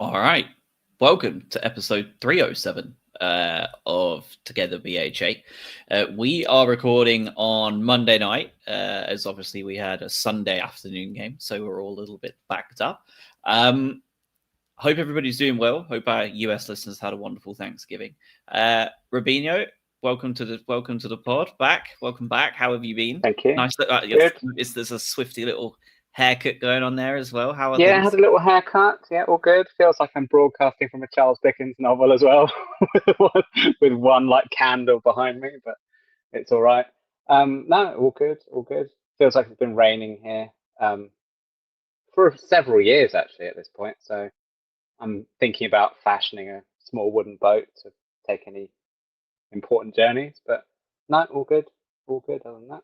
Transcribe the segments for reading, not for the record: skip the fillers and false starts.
All right. Welcome to episode 307 of Together BHA. We are recording on Monday night, as obviously we had a Sunday afternoon game, so we're all a little bit backed up. Hope everybody's doing well. Hope our US listeners had a wonderful Thanksgiving. Rubinho, welcome to the pod. Welcome back. How have you been? Thank you. Nice. Good. There's a swifty little haircut going on there as well. How are I things? had a little haircut. Yeah, all good. Feels like I'm broadcasting from a Charles Dickens novel as well, with one like candle behind me, but it's all right. No, all good, all good. Feels like it's been raining here for several years actually at this point. So I'm thinking about fashioning a small wooden boat to take any important journeys. But no, all good other than that.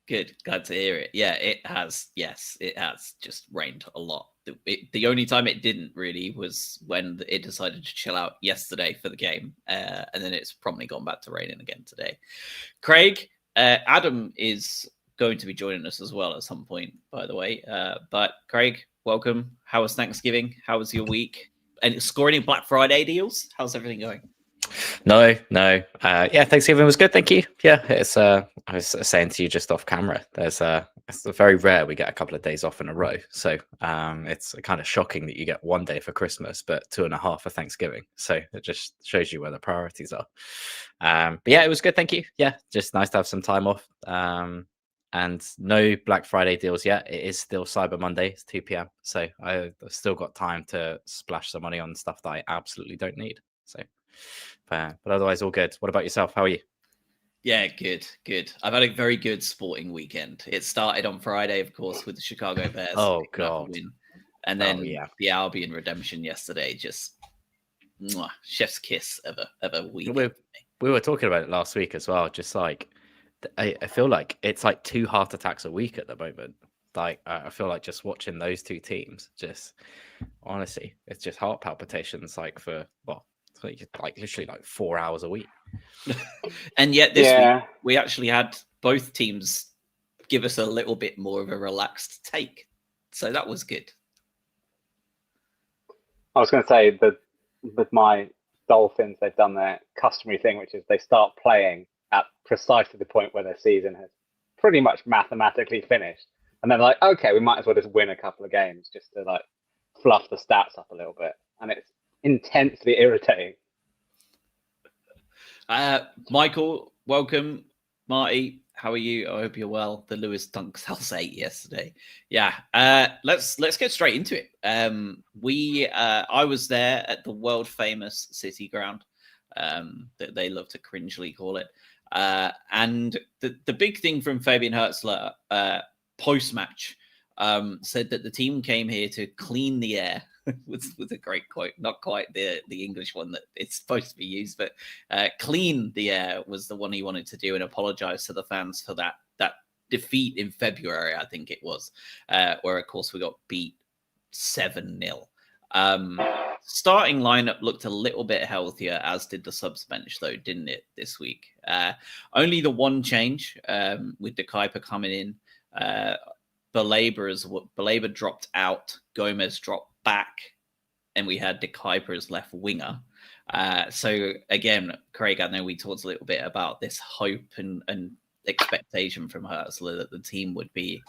Good, glad to hear it. Yeah, it has. Yes, it has just rained a lot. The only time it didn't really was when it decided to chill out yesterday for the game, and then it's promptly gone back to raining again today. Craig, Adam is going to be joining us as well at some point, by the way. But Craig, welcome. How was Thanksgiving? How was your week? And scoring in Black Friday deals? How's everything going? No. Yeah, Thanksgiving was good. Thank you. Yeah, it's. I was saying to you just off camera. It's very rare we get a couple of days off in a row. So it's kind of shocking that you get 1 day for Christmas, but 2.5 for Thanksgiving. So it just shows you where the priorities are. But yeah, it was good. Thank you. Yeah, just nice to have some time off. And no Black Friday deals yet. It is still Cyber Monday. It's 2 p.m. So I've still got time to splash some money on stuff that I absolutely don't need. So. But otherwise, all good. What about yourself? How are you? Yeah, good. I've had a very good sporting weekend. It started on Friday, of course, with the Chicago Bears. Oh God! Win. And then the Albion redemption yesterday. Just chef's kiss of a week. We were talking about it last week as well. Just like I feel like it's like 2 heart attacks a week at the moment. Like I feel like just watching those two teams. Just honestly, it's just heart palpitations. Like for like literally like 4 hours a week. And yet this week we actually had both teams give us a little bit more of a relaxed take, so that was good. I was going to say that with my Dolphins, they've done their customary thing, which is they start playing at precisely the point where their season has pretty much mathematically finished, and then like, okay, we might as well just win a couple of games just to like fluff the stats up a little bit, and it's intensely irritating. Michael, welcome. Marty, how are you? I hope you're well. The Lewis Dunks house 8 yesterday. Yeah. Let's get straight into it. I was there at the world famous City Ground, that they love to cringely call it. And the big thing from Fabian Hertzler post match said that the team came here to clean the air. with a great quote, not quite the English one that it's supposed to be used, but clean the air was the one he wanted to do, and apologize to the fans for that defeat in February, I think it was, where of course we got beat 7-0. Starting lineup looked a little bit healthier, as did the subs bench though, didn't it, this week? Only the one change with the Kuiper coming in. Baleba dropped out, Gomez dropped back, and we had De Kuiper as left winger. So again, Craig, I know we talked a little bit about this hope and expectation from Hertzler that the team would be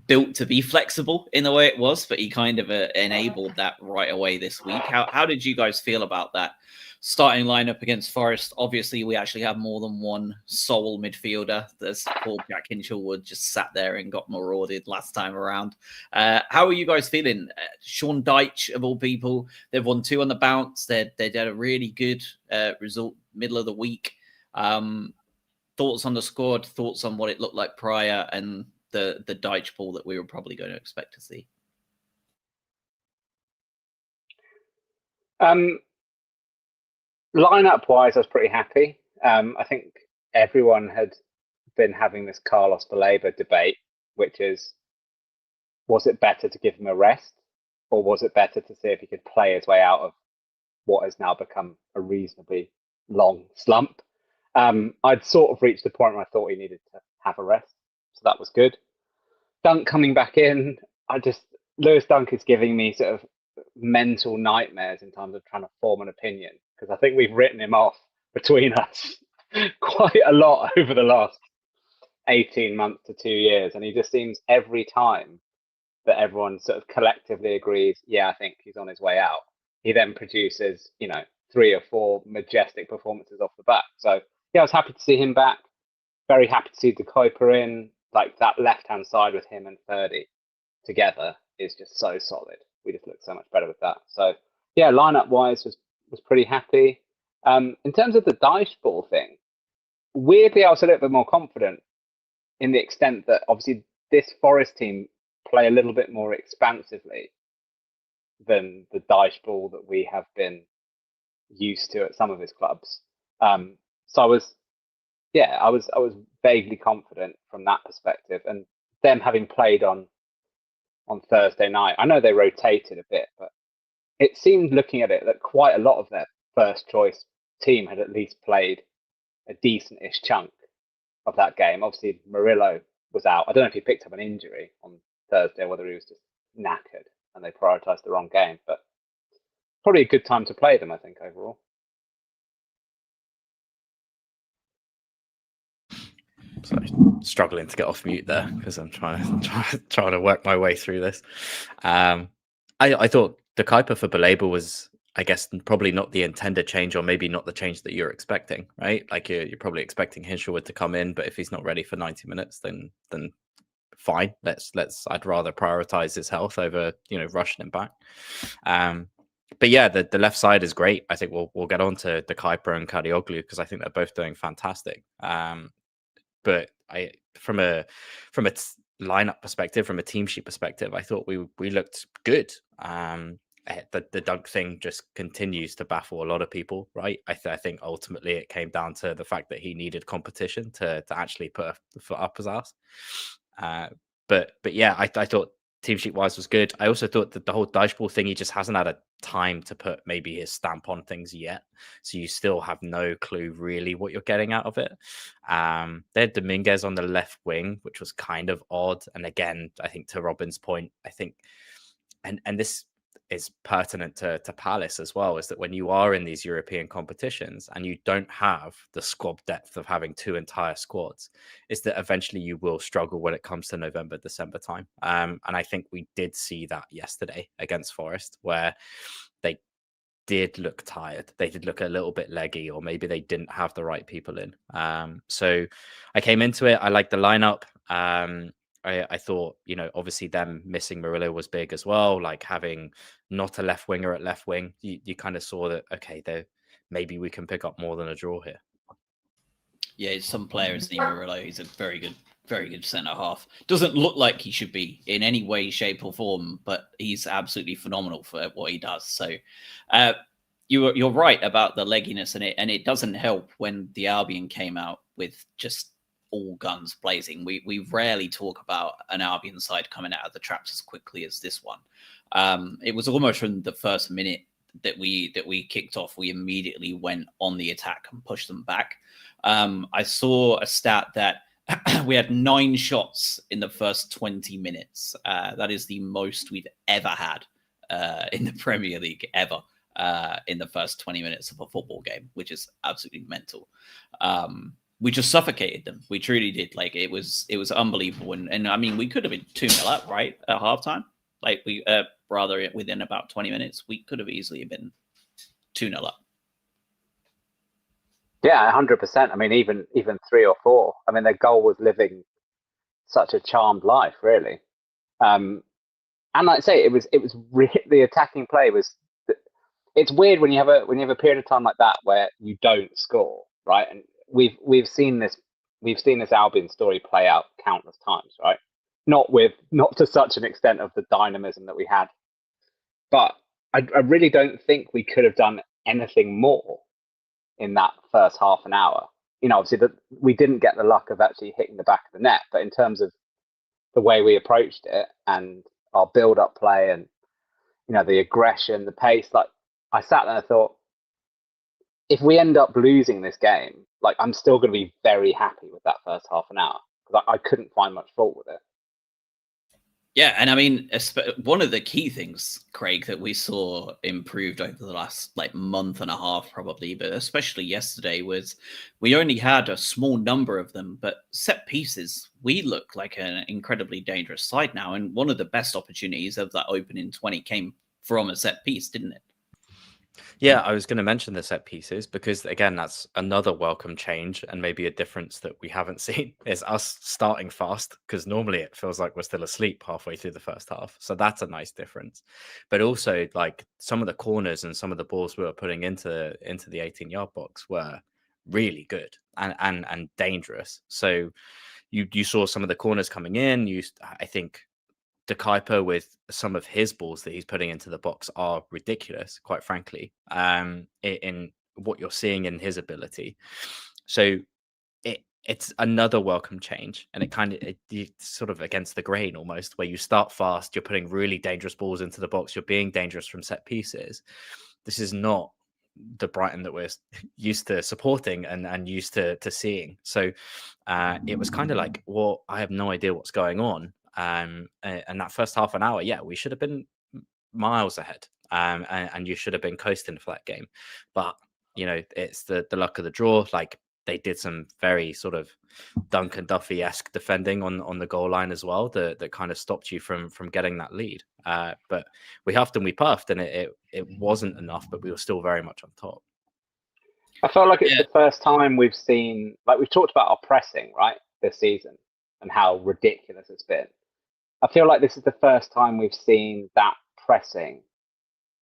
built to be flexible in the way it was, but he kind of enabled that right away this week. How did you guys feel about that starting lineup against Forest? Obviously, we actually have more than one sole midfielder. There's poor Jack Hinchelwood just sat there and got marauded last time around. How are you guys feeling? Sean Dyche, of all people, they've won 2 on the bounce. They did a really good result middle of the week. Thoughts on the squad, thoughts on what it looked like prior, and the Dyche ball that we were probably going to expect to see? Lineup wise, I was pretty happy. I think everyone had been having this Carlos Baleba debate, which is, was it better to give him a rest, or was it better to see if he could play his way out of what has now become a reasonably long slump? I'd sort of reached the point where I thought he needed to have a rest, so that was good. Dunk coming back in, Lewis Dunk is giving me sort of mental nightmares in terms of trying to form an opinion, because I think we've written him off between us quite a lot over the last 18 months to 2 years, and he just seems every time that everyone sort of collectively agrees, yeah, I think he's on his way out, he then produces, 3 or 4 majestic performances off the back. So yeah, I was happy to see him back. Very happy to see De Kuiper in. Like that left-hand side with him and Ferdy together is just so solid. We just look so much better with that. So yeah, lineup-wise was pretty happy. In terms of the dice ball thing, weirdly, I was a little bit more confident in the extent that obviously this Forest team play a little bit more expansively than the dice ball that we have been used to at some of his clubs. So I was vaguely confident from that perspective, and them having played on Thursday night, I know they rotated a bit, but it seemed, looking at it, that quite a lot of their first choice team had at least played a decent-ish chunk of that game. Obviously, Murillo was out. I don't know if he picked up an injury on Thursday, or whether he was just knackered and they prioritised the wrong game, but probably a good time to play them, I think, overall. Sorry, struggling to get off mute there because I'm trying to work my way through this. I thought the Kuiper for Baleba was, I guess, probably not the intended change, or maybe not the change that you're expecting, right? Like you're probably expecting Hinshelwood to come in, but if he's not ready for 90 minutes, then fine. I'd rather prioritize his health over rushing him back. But yeah, the left side is great. I think we'll get on to De Kuiper and Kadioglu because I think they're both doing fantastic. But from a lineup perspective, from a team sheet perspective, I thought we looked good. The Dunk thing just continues to baffle a lot of people, right? I think ultimately it came down to the fact that he needed competition to actually put a foot up his ass. But yeah, I thought team sheet wise was good. I also thought that the whole dodgeball thing, he just hasn't had a time to put maybe his stamp on things yet. So you still have no clue really what you're getting out of it. They had Dominguez on the left wing, which was kind of odd. And again, I think to Robin's point, I think, and this is pertinent to Palace as well, is that when you are in these European competitions and you don't have the squad depth of having 2 entire squads, is that eventually you will struggle when it comes to November, December time. And I think we did see that yesterday against Forest, where they did look tired. They did look a little bit leggy, or maybe they didn't have the right people in. So I came into it. I liked the lineup. I thought, obviously them missing Murillo was big as well. Like having not a left winger at left wing, you kind of saw that, okay, maybe we can pick up more than a draw here. Yeah, some players need Murillo. He's a very good centre half. Doesn't look like he should be in any way, shape, or form, but he's absolutely phenomenal for what he does. So, you're right about the legginess in it, and it doesn't help when the Albion came out with just all guns blazing. We rarely talk about an Albion side coming out of the traps as quickly as this one. It was almost from the first minute that we kicked off, we immediately went on the attack and pushed them back. I saw a stat that we had 9 shots in the first 20 minutes. That is the most we've ever had in the Premier League ever in the first 20 minutes of a football game, which is absolutely mental. We just suffocated them. We truly did. Like it was unbelievable. And I mean, we could have been 2-0 up, right, at halftime. Like we rather within about 20 minutes, we could have easily been 2-0 up. Yeah, 100%. I mean, even 3 or 4. I mean, their goal was living such a charmed life, really. And like I say, it was the attacking play was. It's weird when you have a period of time like that where you don't score, right? And we've seen this Albion story play out countless times, right? Not to such an extent of the dynamism that we had, but I really don't think we could have done anything more in that first half an hour. Obviously that we didn't get the luck of actually hitting the back of the net, but in terms of the way we approached it and our build-up play and the aggression, the pace, like I sat there and thought, if we end up losing this game, like I'm still going to be very happy with that first half an hour because I couldn't find much fault with it. Yeah, and I mean, one of the key things, Craig, that we saw improved over the last like month and a half, probably, but especially yesterday, was we only had a small number of them, but set pieces, we look like an incredibly dangerous side now. And one of the best opportunities of that opening 20 came from a set piece, didn't it? Yeah, I was going to mention the set pieces because, again, that's another welcome change and maybe a difference that we haven't seen is us starting fast, because normally it feels like we're still asleep halfway through the first half. So that's a nice difference. But also, like, some of the corners and some of the balls we were putting into the 18-yard box were really good and dangerous. So you saw some of the corners coming in. I think De Kuiper, with some of his balls that he's putting into the box, are ridiculous, quite frankly, in what you're seeing in his ability. So it's another welcome change, and it's sort of against the grain almost, where you start fast, you're putting really dangerous balls into the box, you're being dangerous from set pieces. This is not the Brighton that we're used to supporting and used to seeing. So it was kind of like, well, I have no idea what's going on. And that first half an hour, yeah, we should have been miles ahead, and you should have been coasting for that game. But it's the luck of the draw. Like, they did some very sort of Duncan Duffy-esque defending on the goal line as well that kind of stopped you from getting that lead. But we huffed and we puffed, and it wasn't enough, but we were still very much on top. I felt like it's the first time we've seen, like, we've talked about our pressing, right, this season and how ridiculous it's been. I feel like this is the first time we've seen that pressing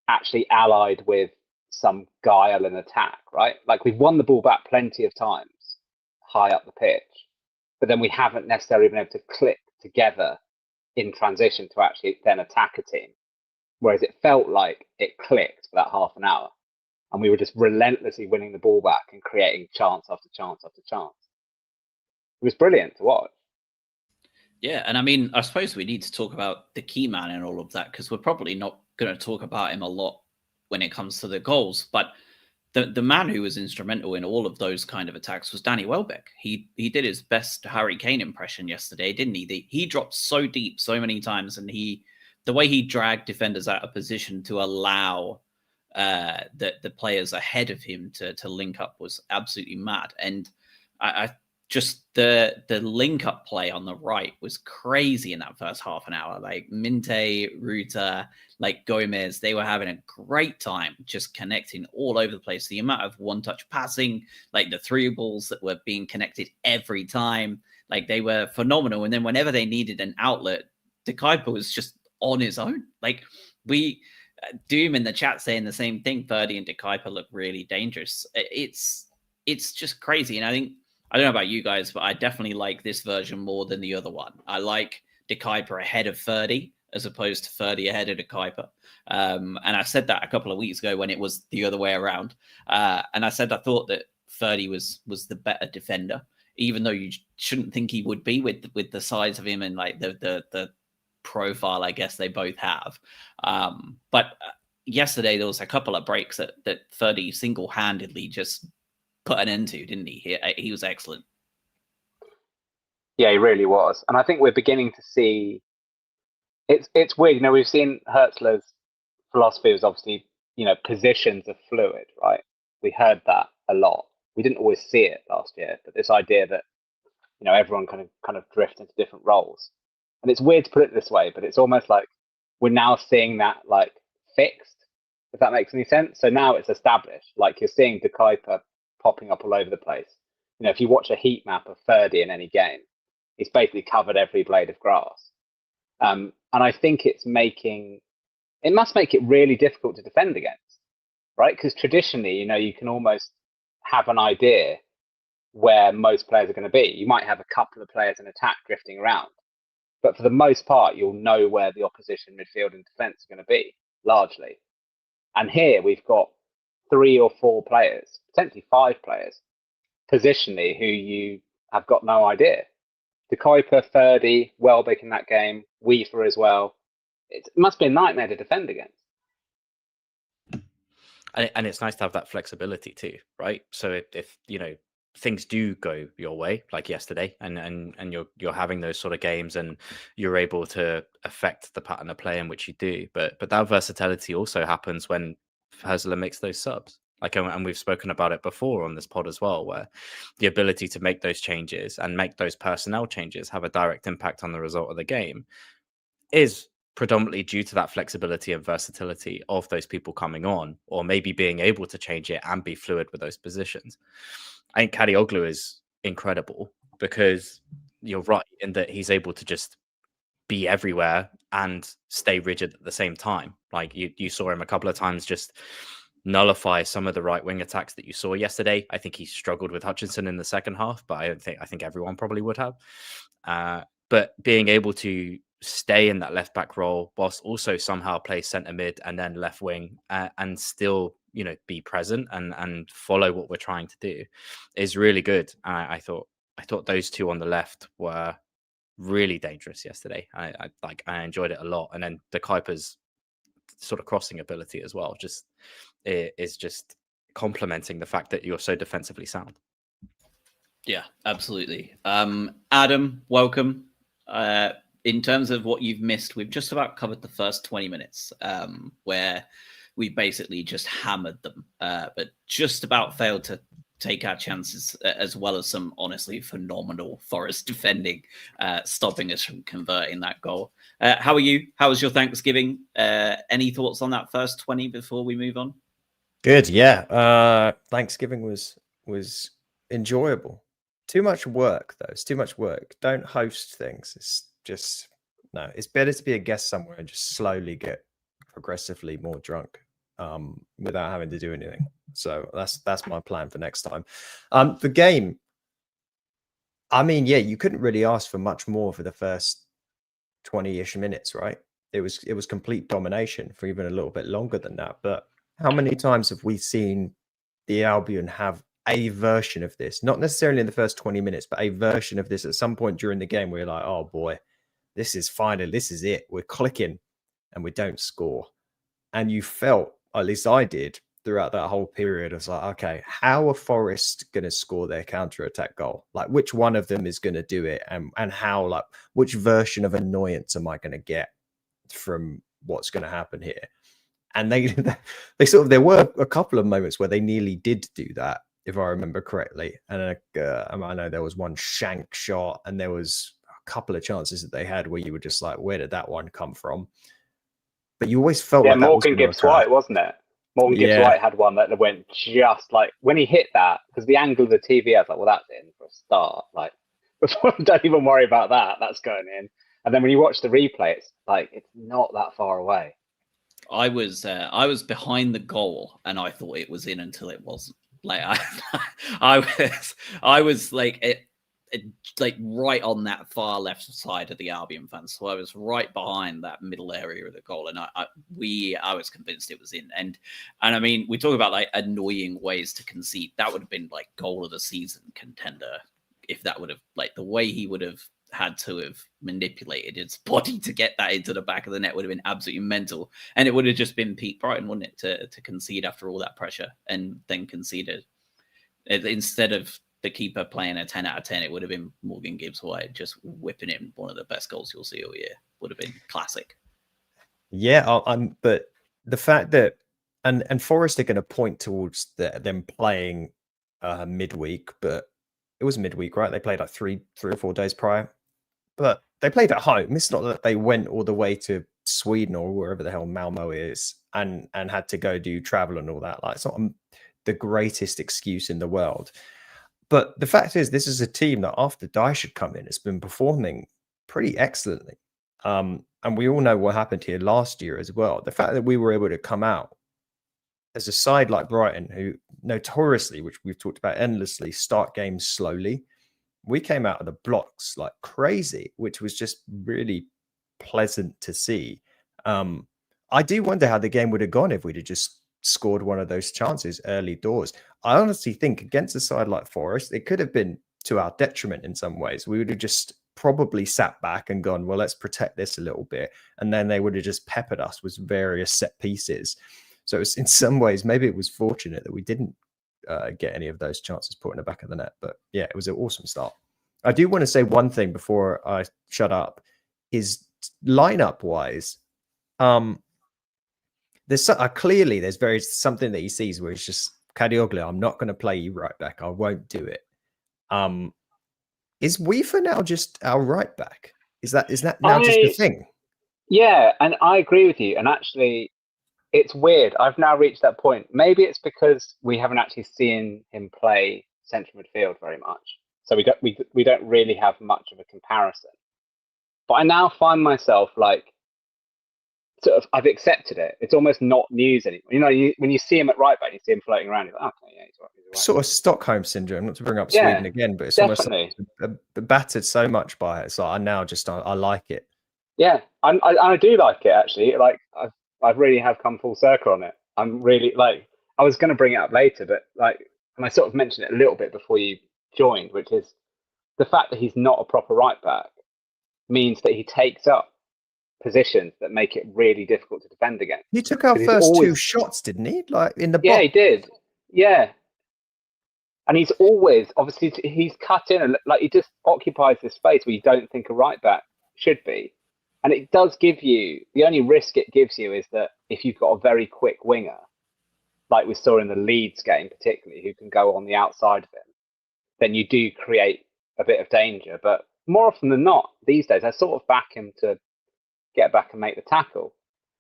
actually allied with some guile and attack, right? Like, we've won the ball back plenty of times high up the pitch, but then we haven't necessarily been able to click together in transition to actually then attack a team. Whereas it felt like it clicked for that half an hour, and we were just relentlessly winning the ball back and creating chance after chance after chance. It was brilliant to watch. Yeah, and I mean, I suppose we need to talk about the key man and all of that, because we're probably not going to talk about him a lot when it comes to the goals. But the man who was instrumental in all of those kind of attacks was Danny Welbeck. He did his best Harry Kane impression yesterday, didn't he? He dropped so deep so many times, and the way he dragged defenders out of position to allow the players ahead of him to link up was absolutely mad. And I just the link up play on the right was crazy in that first half an hour. Like Minte, Ruta, like Gomez, they were having a great time just connecting all over the place. The amount of one touch passing, like the through balls that were being connected every time, like they were phenomenal. And then whenever they needed an outlet, De Kuiper was just on his own. Like we Doom in the chat saying the same thing. Ferdy and De Kuiper look really dangerous. It's just crazy. And I don't know about you guys, but I definitely like this version more than the other one. I like De Kuiper ahead of Ferdy as opposed to Ferdy ahead of De Kuiper. And I said that a couple of weeks ago when it was the other way around. And I said I thought that Ferdy was the better defender, even though you shouldn't think he would be with the size of him and like the profile I guess they both have. But yesterday there was a couple of breaks that Ferdy single-handedly just put an end to, didn't he? He was excellent. Yeah, he really was. And I think we're beginning to see it's weird, we've seen Hertzler's philosophy was obviously, positions are fluid, right? We heard that a lot. We didn't always see it last year, but this idea that everyone kind of drifts into different roles. And it's weird to put it this way, but it's almost like we're now seeing that like fixed, if that makes any sense. So now it's established. Like, you're seeing De Kuiper popping up all over the place. If you watch a heat map of Ferdy in any game, he's basically covered every blade of grass. And I think it must make it really difficult to defend against, right? Because traditionally, you can almost have an idea where most players are going to be. You might have a couple of players in attack drifting around, but for the most part, you'll know where the opposition midfield and defense are going to be, largely. And here we've got 3 or 4 players, potentially 5 players, positionally, who you have got no idea. De Kuiper, Ferdy, Welbeck in that game, Weaver as well. It must be a nightmare to defend against. And it's nice to have that flexibility too, right? So if things do go your way, like yesterday, and you're having those sort of games, and you're able to affect the pattern of play in which you do. But that versatility also happens when Hezler makes those subs. Like, and we've spoken about it before on this pod as well, where the ability to make those changes and make those personnel changes have a direct impact on the result of the game is predominantly due to that flexibility and versatility of those people coming on, or maybe being able to change it and be fluid with those positions. I think Kadioglu is incredible because you're right in that he's able to just be everywhere and stay rigid at the same time. Like you saw him a couple of times just nullify some of the right wing attacks that you saw yesterday. I think he struggled with Hutchinson in the second half, but I think everyone probably would have. But being able to stay in that left back role whilst also somehow play centre mid and then left wing and still, be present and follow what we're trying to do is really good. I thought those two on the left were really dangerous yesterday. I enjoyed it a lot. And then the Kuiper's sort of crossing ability as well is just complementing the fact that you're so defensively sound. Yeah, absolutely. Adam, welcome. In terms of what you've missed, we've just about covered the first 20 minutes where we basically just hammered them, but just about failed to take our chances, as well as some honestly phenomenal Forest defending, stopping us from converting that goal. How are you? How was your Thanksgiving? Any thoughts on that first 20 before we move on? Good, yeah. Thanksgiving was enjoyable. Too much work, though. It's too much work. Don't host things. It's just, no. It's better to be a guest somewhere and just slowly get progressively more drunk without having to do anything. So that's my plan for next time. The game, I mean, yeah, you couldn't really ask for much more for the first 20-ish minutes, right? It was complete domination for even a little bit longer than that. But how many times have we seen the Albion have a version of this? Not necessarily in the first 20 minutes, but a version of this at some point during the game where you're like, oh boy, this is it. We're clicking and we don't score. And you felt, at least I did, throughout that whole period, I was like, okay, how are Forest going to score their counter-attack goal? Like, which one of them is going to do it? And how, like, which version of annoyance am I going to get from what's going to happen here? And they sort of, there were a couple of moments where they nearly did do that, if I remember correctly. And I know there was one shank shot, and there was a couple of chances that they had where you were just like, where did that one come from? But you always felt like Morgan Gibbs-White, wasn't it? Morgan Gibbs-White had one that went just like, when he hit that, because the angle of the TV, I was like, well, that's in for a start. Like, don't even worry about that. That's going in. And then when you watch the replay, it's like, it's not that far away. I was behind the goal and I thought it was in until it wasn't. Like I was like like right on that far left side of the Albion fans, so I was right behind that middle area of the goal, and I was convinced it was in. And I mean, we talk about like annoying ways to concede. That would have been like goal of the season contender if that would have, like, the way he would have had to have manipulated his body to get that into the back of the net would have been absolutely mental. And it would have just been Pete Brighton, wouldn't it, to concede after all that pressure and then conceded. Instead of the keeper playing a 10 out of 10, it would have been Morgan Gibbs-White just whipping in one of the best goals you'll see all year. Would have been classic. Yeah, but the fact that, and Forest are going to point towards them playing midweek, but it was midweek, right? They played like three or 4 days prior, but they played at home. It's not that they went all the way to Sweden or wherever the hell Malmo is and had to go do travel and all that. Like, it's not the greatest excuse in the world. But the fact is, this is a team that after Dyche had come in, has been performing pretty excellently. And we all know what happened here last year as well. The fact that we were able to come out as a side like Brighton, who notoriously, which we've talked about endlessly, start games slowly. We came out of the blocks like crazy, which was just really pleasant to see. I do wonder how the game would have gone if we'd have just scored one of those chances early doors. I honestly think against a side like Forest, it could have been to our detriment in some ways. We would have just probably sat back and gone, well, let's protect this a little bit. And then they would have just peppered us with various set pieces. So it's, in some ways, maybe it was fortunate that we didn't get any of those chances put in the back of the net. But yeah, it was an awesome start. I do want to say one thing before I shut up, is lineup wise, there's clearly there's something that he sees where he's just, Kadioglu, I'm not going to play you right back. I won't do it. Is Weaver now just our right back? Is that now just a thing? Yeah, and I agree with you. And actually, it's weird. I've now reached that point. Maybe it's because we haven't actually seen him play central midfield very much, so we don't really have much of a comparison. But I now find myself like, sort of, I've accepted it. It's almost not news anymore. You know, when you see him at right back, you see him floating around. You're like, okay, yeah, he's right. Sort of Stockholm syndrome. Not to bring up Sweden again, but it's definitely almost battered so much by it. So I now just I like it. Yeah, I do like it actually. Like I really have come full circle on it. I'm really like, I was going to bring it up later, but like, and I sort of mentioned it a little bit before you joined, which is the fact that he's not a proper right back means that he takes up positions that make it really difficult to defend against. He took our first 2 shots, didn't he? Like in the box. Yeah, he did. Yeah. And he's always, obviously, he's cut in, and like he just occupies this space where you don't think a right back should be. And it does give you, the only risk it gives you is that if you've got a very quick winger, like we saw in the Leeds game particularly, who can go on the outside of him, then you do create a bit of danger. But more often than not, these days, I sort of back him to get back and make the tackle.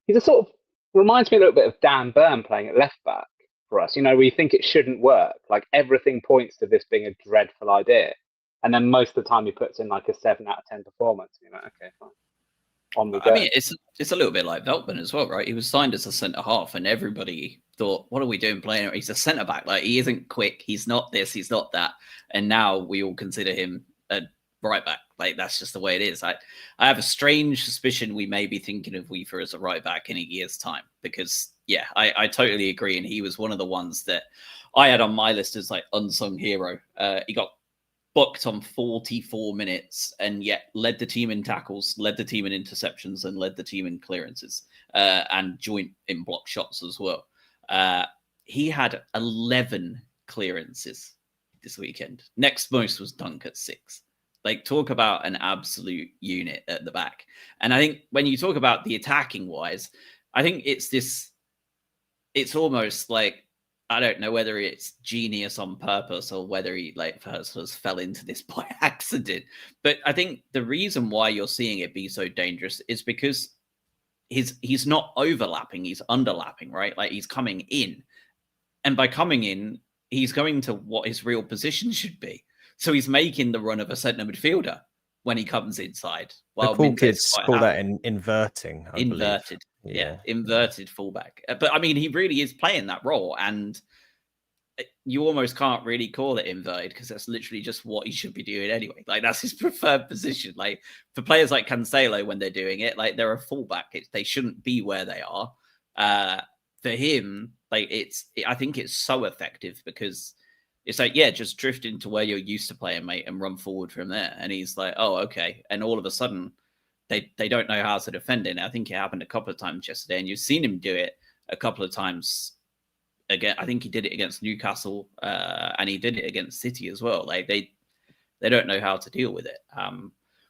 He's a sort of, reminds me a little bit of Dan Burn playing at left back for us. You know, we think it shouldn't work. Like everything points to this being a dreadful idea. And then most of the time he puts in like a 7 out of 10 performance. You're like, okay, fine. On we go. I mean, it's a little bit like Veltman as well, right? He was signed as a centre half, and everybody thought, "What are we doing playing? He's a centre back. Like he isn't quick. He's not this. He's not that." And now we all consider him a right back. Like that's just the way it is. I have a strange suspicion we may be thinking of Weaver as a right back in a year's time, because yeah, I totally agree. And he was one of the ones that I had on my list as like unsung hero. He got booked on 44 minutes and yet led the team in tackles, led the team in interceptions, and led the team in clearances, and joint in block shots as well. He had 11 clearances this weekend. Next most was Dunk at 6. Like, talk about an absolute unit at the back. And I think when you talk about the attacking wise, I think it's almost like, I don't know whether it's genius on purpose or whether he like first fell into this by accident. But I think the reason why you're seeing it be so dangerous is because he's not overlapping, he's underlapping, right? Like he's coming in. And by coming in, he's going to what his real position should be. So he's making the run of a centre midfielder when he comes inside. Well, the cool kids call that inverting. Inverted. Yeah, inverted fullback. But I mean, he really is playing that role, and you almost can't really call it inverted because that's literally just what he should be doing anyway. Like that's his preferred position. Like for players like Cancelo, when they're doing it, like they're a fullback. They shouldn't be where they are. For him, like I think it's so effective because it's like, yeah, just drift into where you're used to playing, mate, and run forward from there. And he's like, oh, okay. And all of a sudden, they don't know how to defend it. And I think it happened a couple of times yesterday, and you've seen him do it a couple of times again. I think he did it against Newcastle, and he did it against City as well. Like they don't know how to deal with it.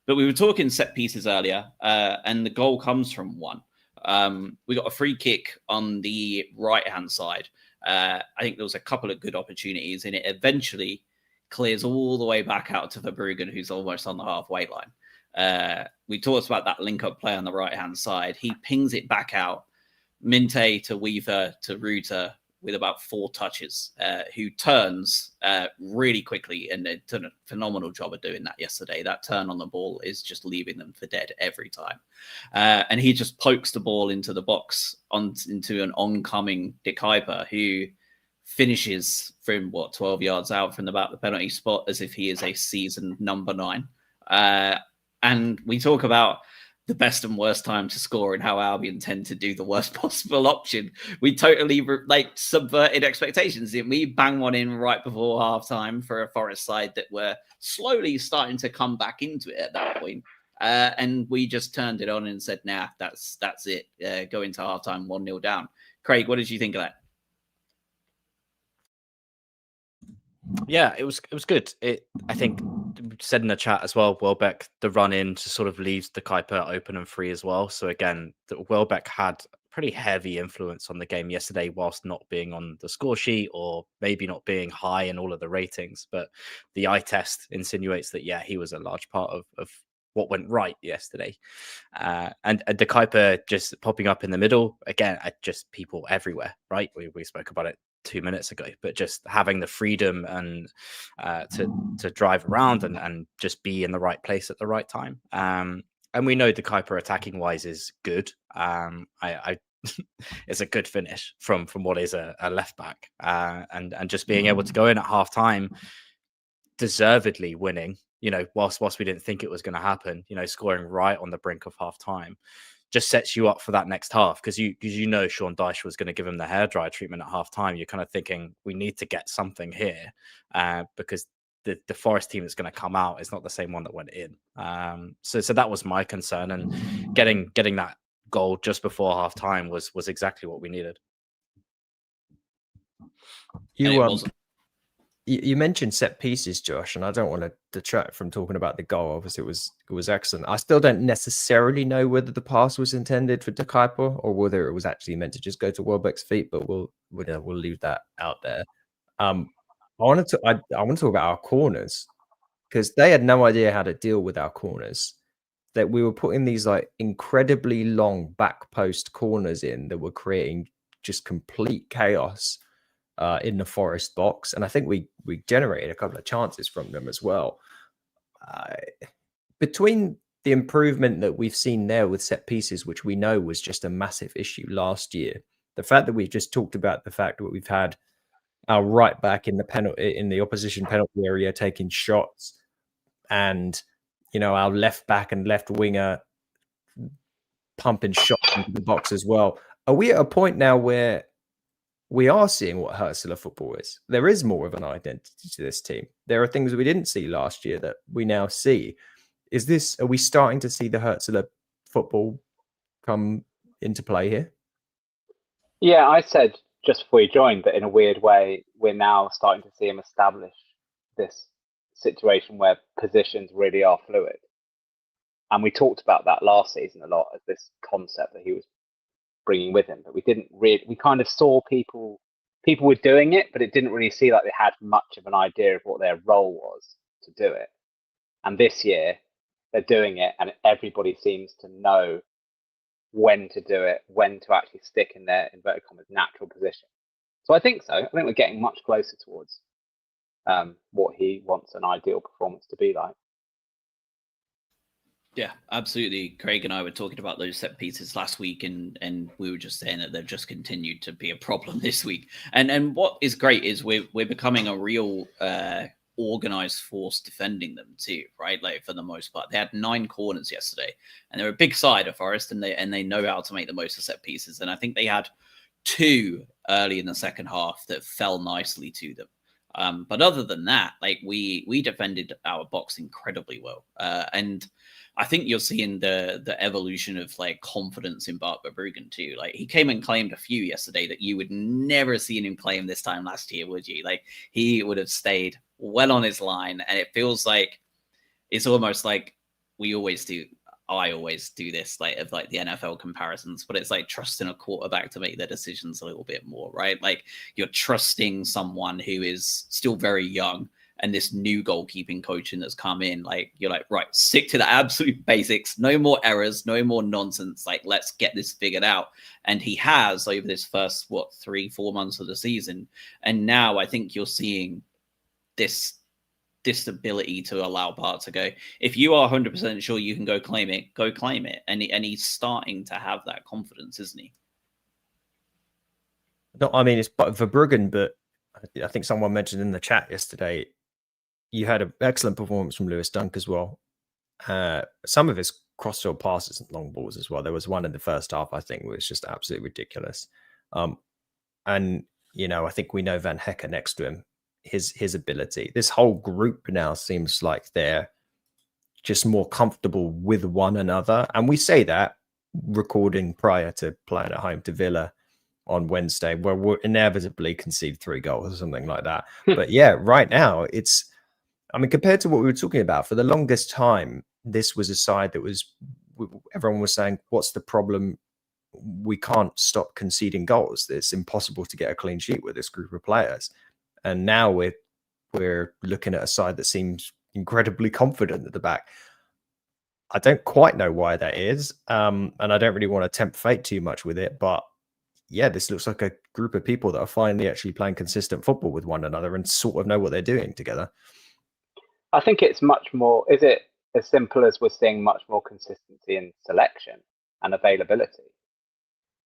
But we were talking set pieces earlier, and the goal comes from one. We got a free kick on the right-hand side. I think there was a couple of good opportunities, and it eventually clears all the way back out to Verbruggen, who's almost on the halfway line. We talked about that link-up play on the right-hand side. He pings it back out, Minte to Weaver to Ruta with about 4 touches, who turns really quickly, and they did a phenomenal job of doing that yesterday. That turn on the ball is just leaving them for dead every time. And he just pokes the ball into the box into an oncoming De Kuyper, who finishes from 12 yards out from about the penalty spot as if he is a seasoned number 9. And we talk about the best and worst time to score and how Albion tend to do the worst possible option. We totally subverted expectations. We bang one in right before halftime for a Forest side that were slowly starting to come back into it at that point. And we just turned it on and said, nah, that's it. Go into halftime 1-0 down. Craig, what did you think of that? Yeah, it was good. I think we said in the chat as well, Welbeck, the run in to sort of leaves the Kuiper open and free as well. So again, Welbeck had pretty heavy influence on the game yesterday, whilst not being on the score sheet or maybe not being high in all of the ratings. But the eye test insinuates that he was a large part of what went right yesterday. And De Kuiper just popping up in the middle again, just people everywhere, right? We spoke about it 2 minutes ago, but just having the freedom and to drive around and just be in the right place at the right time. And we know De Kuiper attacking wise is good. I it's a good finish from what is a left back, and just being able to go in at half time, deservedly winning. Whilst we didn't think it was going to happen, scoring right on the brink of half time just sets you up for that next half, because Sean Dyche was going to give him the hairdryer treatment at half time. You're kind of thinking we need to get something here, because the Forest team that's going to come out is not the same one that went in. So that was my concern, and getting that goal just before half time was exactly what we needed. You mentioned set pieces, Josh, and I don't want to detract from talking about the goal. Obviously, it was excellent. I still don't necessarily know whether the pass was intended for De Kuiper or whether it was actually meant to just go to Welbeck's feet, but we'll leave that out there. I want to talk about our corners, because they had no idea how to deal with our corners. That we were putting these like incredibly long back post corners in that were creating just complete chaos in the Forest box, and I think we generated a couple of chances from them as well. Between the improvement that we've seen there with set pieces, which we know was just a massive issue last year, the fact that we've just talked about the fact that we've had our right back in the opposition penalty area taking shots, and our left back and left winger pumping shots into the box as well. Are we at a point now where we are seeing what Hursler football is? There is more of an identity to this team. There are things we didn't see last year that we now see. Are we starting to see the Hursler football come into play here? Yeah, I said just before you joined that in a weird way, we're now starting to see him establish this situation where positions really are fluid. And we talked about that last season a lot as this concept that he was bringing with him, but we kind of saw people were doing it, but it didn't really see like they had much of an idea of what their role was to do it. And this year they're doing it, and everybody seems to know when to do it, when to actually stick in their inverted commas natural position. So I think we're getting much closer towards what he wants an ideal performance to be like. Yeah, absolutely. Craig and I were talking about those set pieces last week, and we were just saying that they've just continued to be a problem this week. And what is great is we're becoming a real organized force defending them too, right? Like for the most part, they had 9 corners yesterday, and they're a big side of Forest, and they know how to make the most of set pieces. And I think they had 2 early in the second half that fell nicely to them. But other than that, like we defended our box incredibly well, and I think you're seeing the evolution of like confidence in Bart Verbruggen too. Like he came and claimed a few yesterday that you would never seen him claim this time last year, would you? Like he would have stayed well on his line, and it feels like it's almost like we always do. I always do this, like of like the NFL comparisons, but it's like trusting a quarterback to make their decisions a little bit more, right? Like you're trusting someone who is still very young, and this new goalkeeping coaching that's come in, like you're like, right, stick to the absolute basics, no more errors, no more nonsense. Like let's get this figured out. And he has over this first 3-4 months of the season, and now I think you're seeing this ability to allow Bart to go, if you are 100% sure you can go claim it, go claim it. And he's starting to have that confidence, isn't he? No, I mean, it's Verbruggen, but I think someone mentioned in the chat yesterday, you had an excellent performance from Lewis Dunk as well. Some of his crossfield passes and long balls as well. There was one in the first half, I think, was just absolutely ridiculous. And, I think we know Van Hecker next to him, his ability. This whole group now seems like they're just more comfortable with one another. And we say that recording prior to playing at home to Villa, on Wednesday, where we'll inevitably concede 3 goals or something like that. But yeah, right now compared to what we were talking about, for the longest time, this was a side that was, everyone was saying, what's the problem? We can't stop conceding goals. It's impossible to get a clean sheet with this group of players. And now we're looking at a side that seems incredibly confident at the back. I don't quite know why that is. And I don't really want to tempt fate too much with it, but yeah, this looks like a group of people that are finally actually playing consistent football with one another and sort of know what they're doing together. I think it's much more, is it as simple as we're seeing much more consistency in selection and availability?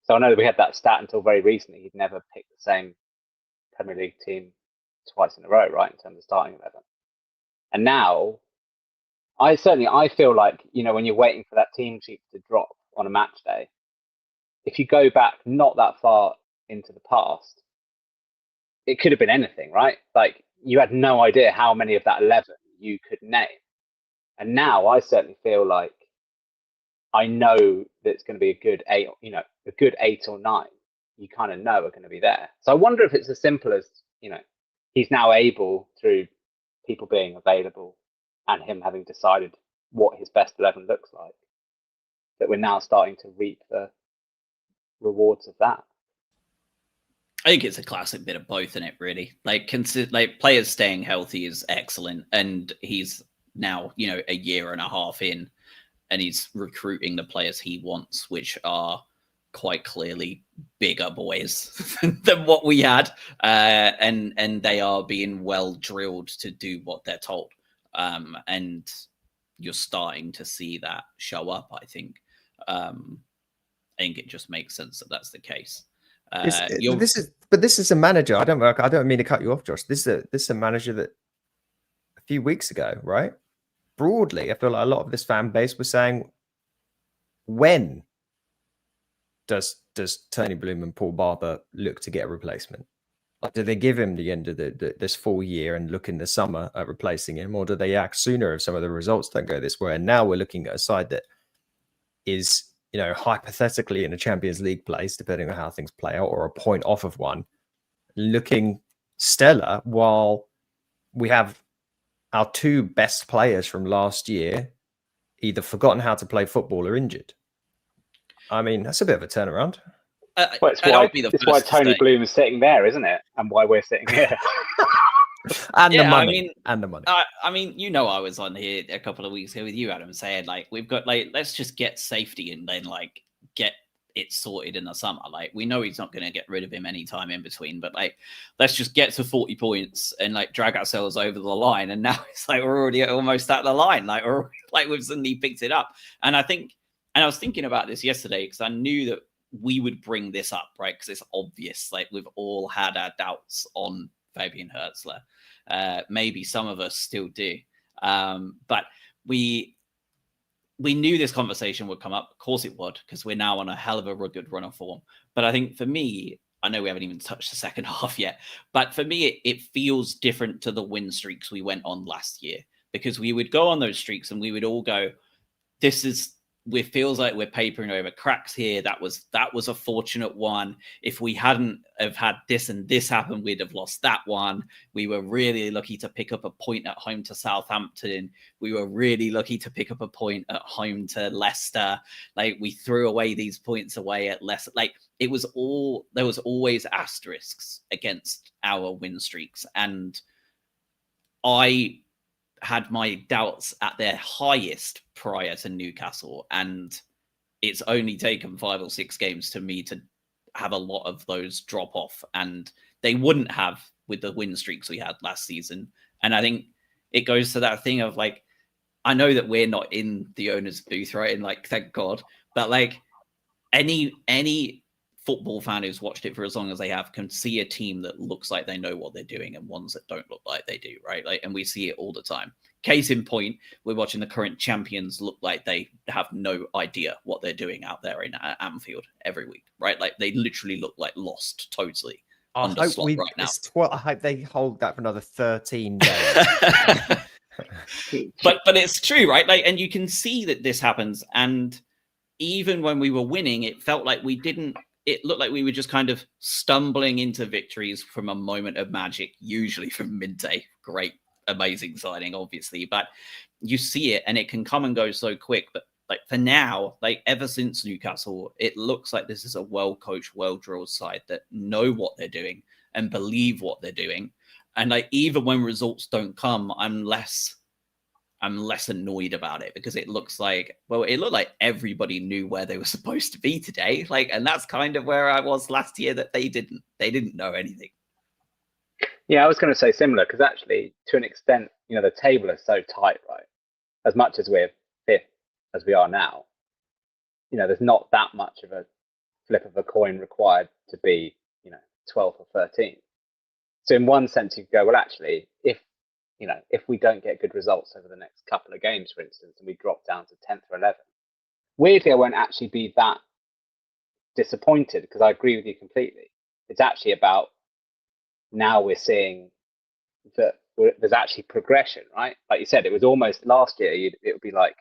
So I know that we had that stat until very recently. He'd never picked the same Premier League team twice in a row, right, in terms of starting 11. And now, I feel like, when you're waiting for that team sheet to drop on a match day, if you go back not that far into the past, it could have been anything, right? Like, you had no idea how many of that 11 you could name. And now I certainly feel like I know that it's going to be a good 8 or 9. You kind of know are going to be there. So I wonder if it's as simple as, he's now able, through people being available and him having decided what his best 11 looks like, that we're now starting to reap the rewards of that. I think it's a classic bit of both in it, really. Like players staying healthy is excellent, and he's now, a year and a half in, and he's recruiting the players he wants, which are quite clearly bigger boys than what we had, and they are being well drilled to do what they're told, and you're starting to see that show up. I think it just makes sense that that's the case. This is a manager. I don't mean to cut you off, Josh. This is a manager that a few weeks ago, right? Broadly, I feel like a lot of this fan base was saying, when does Tony Bloom and Paul Barber look to get a replacement? Like, do they give him the end of this full year and look in the summer at replacing him, or do they act sooner if some of the results don't go this way? And now we're looking at a side that is, hypothetically in a Champions League place, depending on how things play out, or a point off of one, looking stellar, while we have our 2 best players from last year either forgotten how to play football or injured. I mean, that's a bit of a turnaround. It's why Tony Bloom is sitting there, isn't it? And why we're sitting here. And the money. I I was on here a couple of weeks ago with you, Adam, saying we've got let's just get safety and then get it sorted in the summer. We know he's not going to get rid of him anytime in between, but let's just get to 40 points and drag ourselves over the line. And now it's we're already almost at the line. We've suddenly picked it up. And I was thinking about this yesterday because I knew that we would bring this up, right? Because it's obvious. We've all had our doubts on Fabian Hürzeler. Maybe some of us still do. But we knew this conversation would come up. Of course it would, because we're now on a hell of a good run of form. But I think for me, I know we haven't even touched the second half yet, but for me, it feels different to the win streaks we went on last year, because we would go on those streaks and we would all go, it feels like we're papering over cracks here. That was a fortunate one. If we hadn't have had this and this happen, we'd have lost that one. We were really lucky to pick up a point at home to Southampton. We were really lucky to pick up a point at home to Leicester. We threw away these points away at Leicester. There was always asterisks against our win streaks. And I had my doubts at their highest prior to Newcastle, and it's only taken 5 or 6 games to me to have a lot of those drop off, and they wouldn't have with the win streaks we had last season. And I think it goes to that thing of I know that we're not in the owner's booth, right? And thank God, but any football fan who's watched it for as long as they have can see a team that looks like they know what they're doing and ones that don't look like they do, right? And we see it all the time. Case in point, we're watching the current champions look like they have no idea what they're doing out there in Anfield every week, right? They literally look lost totally. I hope they hold that for another 13 days. but it's true, right? And you can see that this happens. And even when we were winning, it felt like we didn't. it looked like we were just kind of stumbling into victories from a moment of magic, usually from Minte. Great, amazing signing, obviously, but you see it and it can come and go so quick. But like for now, like ever since Newcastle, it looks like this is a well-coached, well-drilled side that know what they're doing and believe what they're doing. And like even when results don't come, I'm less annoyed about it, because it looks like, well, it looked like everybody knew where they were supposed to be today. Like, and that's kind of where I was last year, that they didn't know anything. Yeah, I was going to say similar, because actually, to an extent, the table is so tight, right? As much as we're fifth as we are now, there's not that much of a flip of a coin required to be, 12th or 13th. So in one sense, you could go, well, actually, if we don't get good results over the next couple of games, for instance, and we drop down to 10th or 11th, weirdly, I won't actually be that disappointed, because I agree with you completely. It's actually about, now we're seeing that there's actually progression, right? Like you said, it was almost last year, it would be like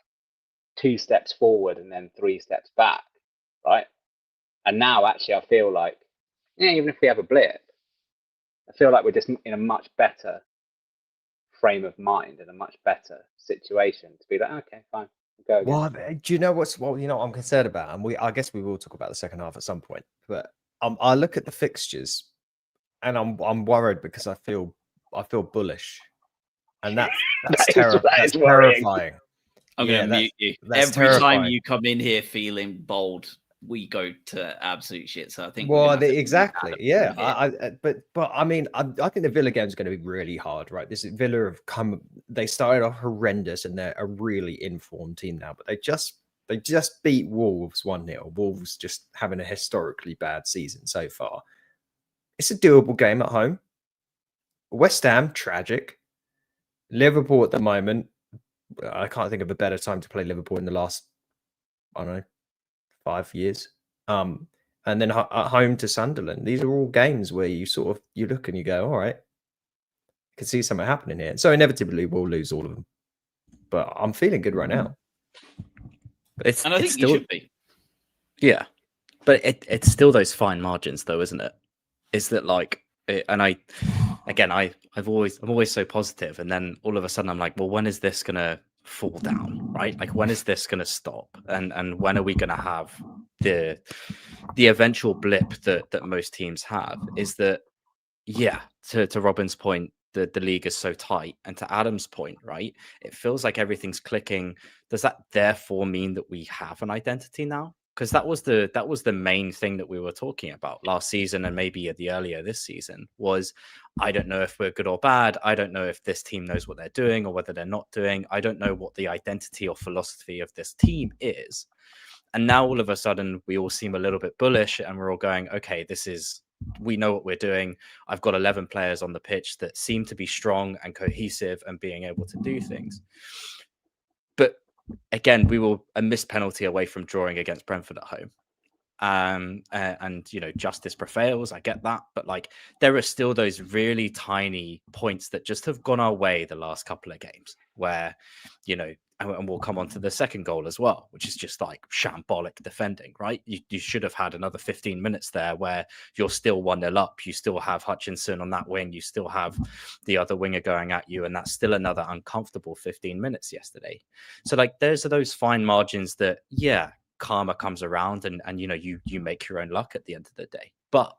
2 steps forward and then 3 steps back, right? And now actually I feel like, even if we have a blip, I feel like we're just in a much better frame of mind and a much better situation to be like, okay, fine, we'll go again. Well, do you know what I'm concerned about? And I guess we will talk about the second half at some point. But I look at the fixtures, and I'm worried, because I feel bullish, and that's That's worrying. terrifying. I'm going to mute you. That's Every time terrifying. you come in here feeling bold, we go to absolute shit. So I think exactly, yeah. But I mean, I think the Villa game is going to be really hard, right? This Villa have come. They started off horrendous, and they're a really informed team now. But they just beat Wolves 1-0. Wolves just having a historically bad season so far. It's a doable game at home. West Ham, tragic. Liverpool at the moment, I can't think of a better time to play Liverpool in the last, I don't know, 5 years. And then at home to Sunderland. These are all games where you look and you go, all right, I can see something happening here. So inevitably we'll lose all of them. But I'm feeling good right now. And I think you should be. Yeah. But it's still those fine margins, though, isn't it? Is that like, and I'm always so positive, and then all of a sudden I'm like, well, when is this gonna fall down, right? Like, when is this gonna stop, and when are we gonna have the eventual blip that most teams have? Is that, yeah, to Robin's point, the league is so tight, and to Adam's point, right, it feels like everything's clicking. Does that therefore mean that we have an identity now? Because that was the main thing that we were talking about last season, and maybe the earlier this season, was I don't know if we're good or bad. I don't know if this team knows what they're doing or whether they're not doing. I don't know what the identity or philosophy of this team is. And now all of a sudden we all seem a little bit bullish, and we're all going, okay, we know what we're doing. I've got 11 players on the pitch that seem to be strong and cohesive and being able to do things. But again, we were a missed penalty away from drawing against Brentford at home. And justice prevails. I get that, but like, there are still those really tiny points that just have gone our way the last couple of games, where, and we'll come on to the second goal as well, which is just like shambolic defending, right? You should have had another 15 minutes there where you're still 1-0 up. You still have Hutchinson on that wing. You still have the other winger going at you. And that's still another uncomfortable 15 minutes yesterday. So like, there's those fine margins that, yeah, karma comes around, and you make your own luck at the end of the day. But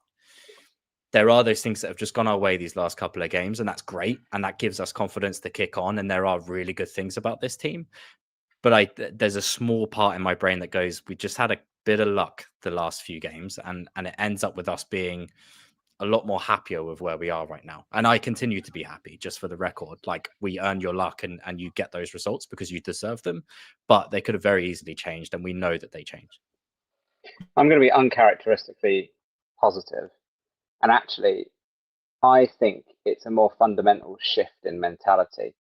there are those things that have just gone our way these last couple of games, and that's great, and that gives us confidence to kick on, and there are really good things about this team. But there's a small part in my brain that goes, we just had a bit of luck the last few games, and it ends up with us being a lot more happier with where we are right now. And I continue to be happy, just for the record. Like, we earn your luck, and you get those results because you deserve them, but they could have very easily changed, and we know that they changed. I'm going to be uncharacteristically positive. And actually, I think it's a more fundamental shift in mentality.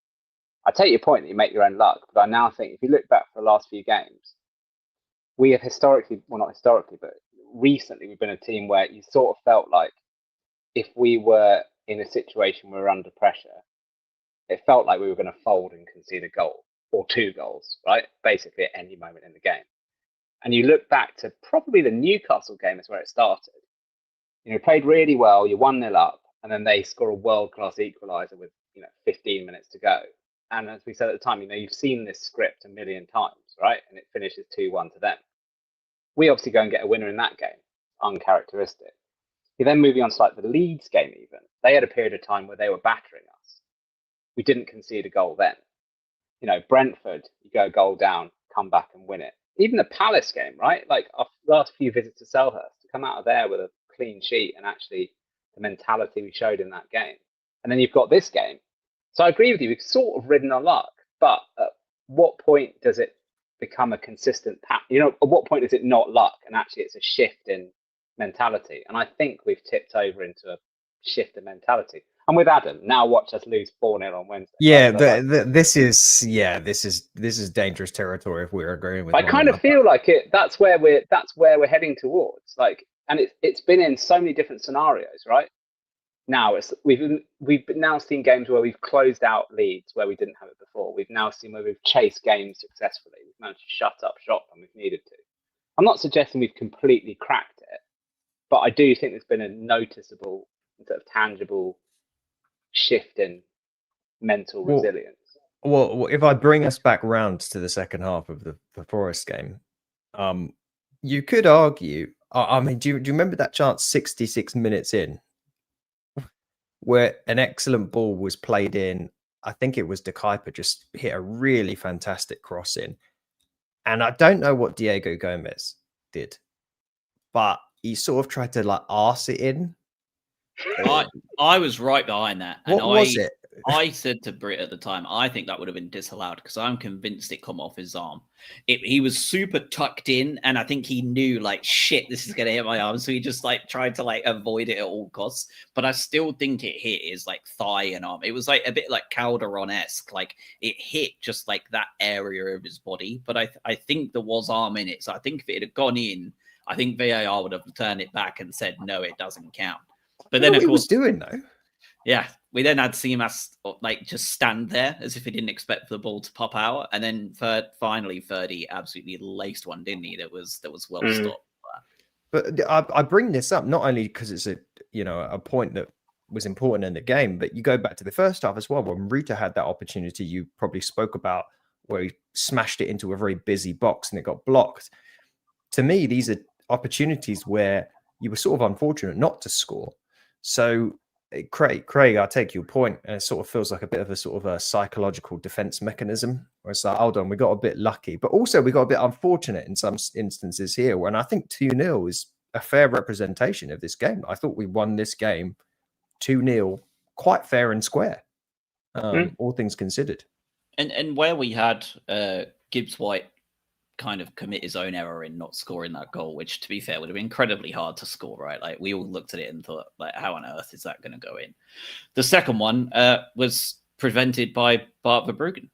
I take your point that you make your own luck, but I now think if you look back for the last few games, we have historically, well, not historically, but recently, we've been a team where you sort of felt like if we were in a situation where we were under pressure, it felt like we were going to fold and concede a goal or 2 goals, right? Basically at any moment in the game. and you look back to probably the Newcastle game is where it started. You know, played really well, you're 1-0 up, and then they score a world-class equaliser with 15 minutes to go. And as we said at the time, you've seen this script a million times, right? And it finishes 2-1 to them. We obviously go and get a winner in that game. Uncharacteristic. You're then moving on to like the Leeds game even. They had a period of time where they were battering us. We didn't concede a goal then. Brentford, you go a goal down, come back and win it. Even the Palace game, right? Like our last few visits to Selhurst, to come out of there with a clean sheet and actually the mentality we showed in that game. And then you've got this game. So I agree with you, we've sort of ridden our luck, but at what point does it become a consistent pattern? At what point is it not luck and actually it's a shift in mentality? And I think we've tipped over into a shift in mentality. And with Adam, now watch us lose 4-0 on Wednesday. Yeah, this is dangerous territory if we're agreeing with. I kind of feel like that's where we're heading towards. Like, and it's been in so many different scenarios, right? Now we've now seen games where we've closed out leads where we didn't have it before. We've now seen where we've chased games successfully. We've managed to shut up shop when we've needed to. I'm not suggesting we've completely cracked it, but I do think there's been a noticeable, sort of tangible shift in mental resilience. Well, if I bring us back round to the second half of the Forest game, you could argue. I mean, do you remember that chance 66 minutes in, where an excellent ball was played in? I think it was De Kuyper just hit a really fantastic cross in, and I don't know what Diego Gomez did, but he sort of tried to like arse it in. I was right behind that. What was it? I said to Britt at the time, I think that would have been disallowed because I'm convinced it come off his arm. He was super tucked in, and I think he knew, like, shit, this is going to hit my arm. So he just, like, tried to, like, avoid it at all costs. But I still think it hit his, like, thigh and arm. It was, like, a bit like Calderon-esque. Like, it hit just, like, that area of his body. But I think there was arm in it. So I think if it had gone in, I think VAR would have turned it back and said, no, it doesn't count. But then, of course, he was doing though. Yeah, we then had Xmas like just stand there as if he didn't expect the ball to pop out, and then finally Ferdy absolutely laced one, didn't he? That was well stopped. But I bring this up not only because it's a point that was important in the game, but you go back to the first half as well when Rita had that opportunity you probably spoke about where he smashed it into a very busy box and it got blocked. To me, these are opportunities where you were sort of unfortunate not to score. So, Craig, I take your point, and it sort of feels like a bit of a sort of a psychological defense mechanism where it's like, hold on, we got a bit lucky, but also we got a bit unfortunate in some instances here. When I think 2-0 is a fair representation of this game. I thought we won this game 2-0, quite fair and square, all things considered. And where we had Gibbs White kind of commit his own error in not scoring that goal, which to be fair would have been incredibly hard to score, right? Like we all looked at it and thought, like, how on earth is that going to go in? The second one was prevented by Bart Verbruggen.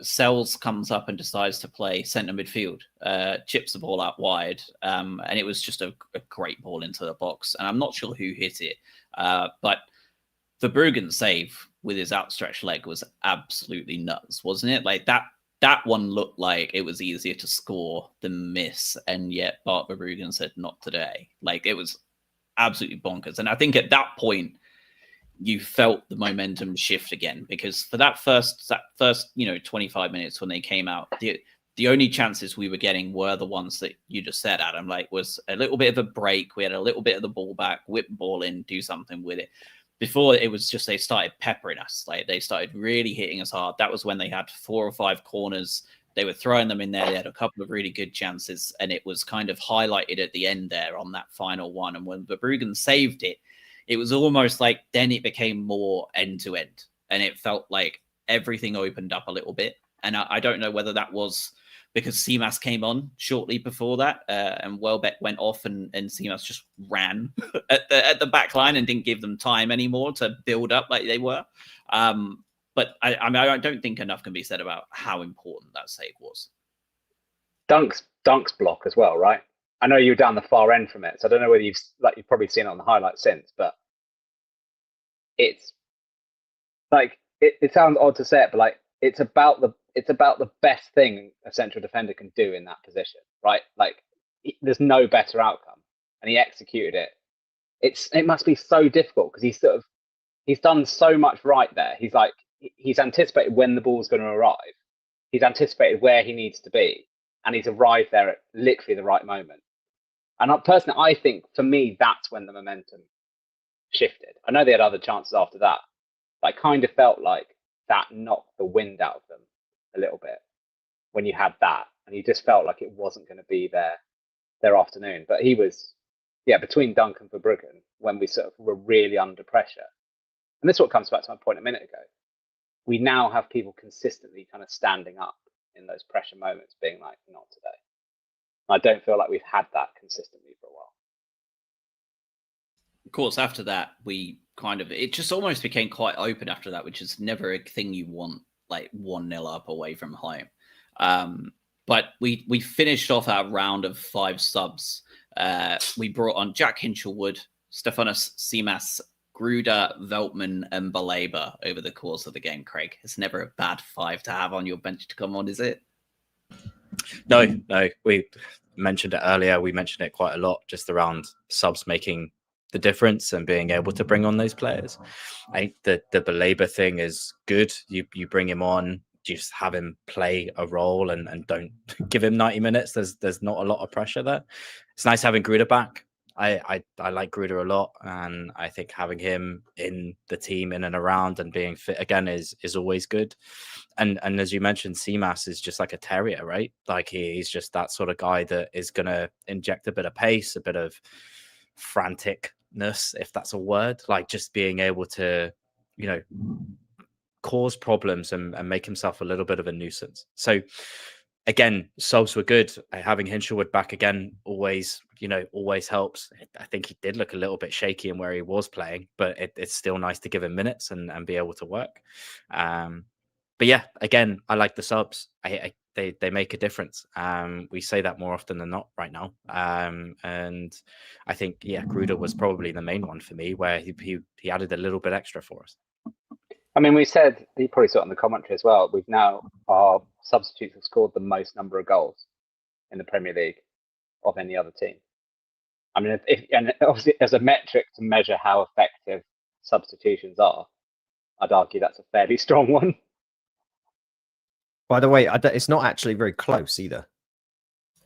Sells comes up and decides to play centre midfield, chips the ball out wide, and it was just a great ball into the box. And I'm not sure who hit it, but Verbruggen's save with his outstretched leg was absolutely nuts, wasn't it? Like that one looked like it was easier to score than miss, and yet Bart Verbruggen said not today. Like it was absolutely bonkers. And I think at that point you felt the momentum shift again, because for that first 25 minutes when they came out, the only chances we were getting were the ones that you just said, Adam. Like was a little bit of a break, we had a little bit of the ball back, whip the ball in, do something with it. Before it was just they started peppering us. Like they started really hitting us hard. That was when they had 4 or 5 corners. They were throwing them in there. They had a couple of really good chances, and it was kind of highlighted at the end there on that final one. And when Verbruggen saved it, it was almost like then it became more end to end, and it felt like everything opened up a little bit. And I don't know whether that was because Xmas came on shortly before that, and Welbeck went off, and Xmas just ran at the back line and didn't give them time anymore to build up like they were. But I mean, I don't think enough can be said about how important that save was. Dunk's block as well, right? I know you're down the far end from it, so I don't know whether you've probably seen it on the highlights since, but it's like it sounds odd to say it, but like it's about the best thing a central defender can do in that position, right? Like there's no better outcome, and he executed it. It must be so difficult because he's done so much right there. He's anticipated when the ball's going to arrive. He's anticipated where he needs to be, and he's arrived there at literally the right moment. And personally, I think for me, that's when the momentum shifted. I know they had other chances after that, but I kind of felt like that knocked the wind out of them a little bit when you had that, and you just felt like it wasn't going to be their afternoon. But he was, between Dunk and Verbruggen, when we sort of were really under pressure. And this is what comes back to my point a minute ago. We now have people consistently kind of standing up in those pressure moments, being like, not today. I don't feel like we've had that consistently for a while. Of course, after that, it just almost became quite open after that, which is never a thing you want, like 1-0 up away from home. But we finished off our round of 5 subs. We brought on Jack Hinchelwood, Stefanos Xmas, Gruder, Veltman, and Baleba over the course of the game. Craig, it's never a bad 5 to have on your bench to come on, is it? No. We mentioned it earlier. We mentioned it quite a lot, just around subs making the difference and being able to bring on those players. I think the Baleba thing is good. You bring him on, just have him play a role and don't give him 90 minutes. There's not a lot of pressure there. It's nice having Gruder back. I like Gruder a lot, and I think having him in the team, in and around, and being fit again is always good. And as you mentioned, Xmas is just like a terrier, right? Like he's just that sort of guy that is going to inject a bit of pace, a bit of franticness, if that's a word, like just being able to, cause problems and make himself a little bit of a nuisance. So again, subs were good. Having Hinchelwood back again always helps. I think he did look a little bit shaky in where he was playing, but it's still nice to give him minutes and be able to work. But yeah, again, I like the subs. They make a difference. We say that more often than not right now. And I think, Gruder was probably the main one for me, where he added a little bit extra for us. I mean, we said, you probably saw it on the commentary as well, our substitutes have scored the most number of goals in the Premier League of any other team. I mean, and obviously as a metric to measure how effective substitutions are, I'd argue that's a fairly strong one. By the way, it's not actually very close either.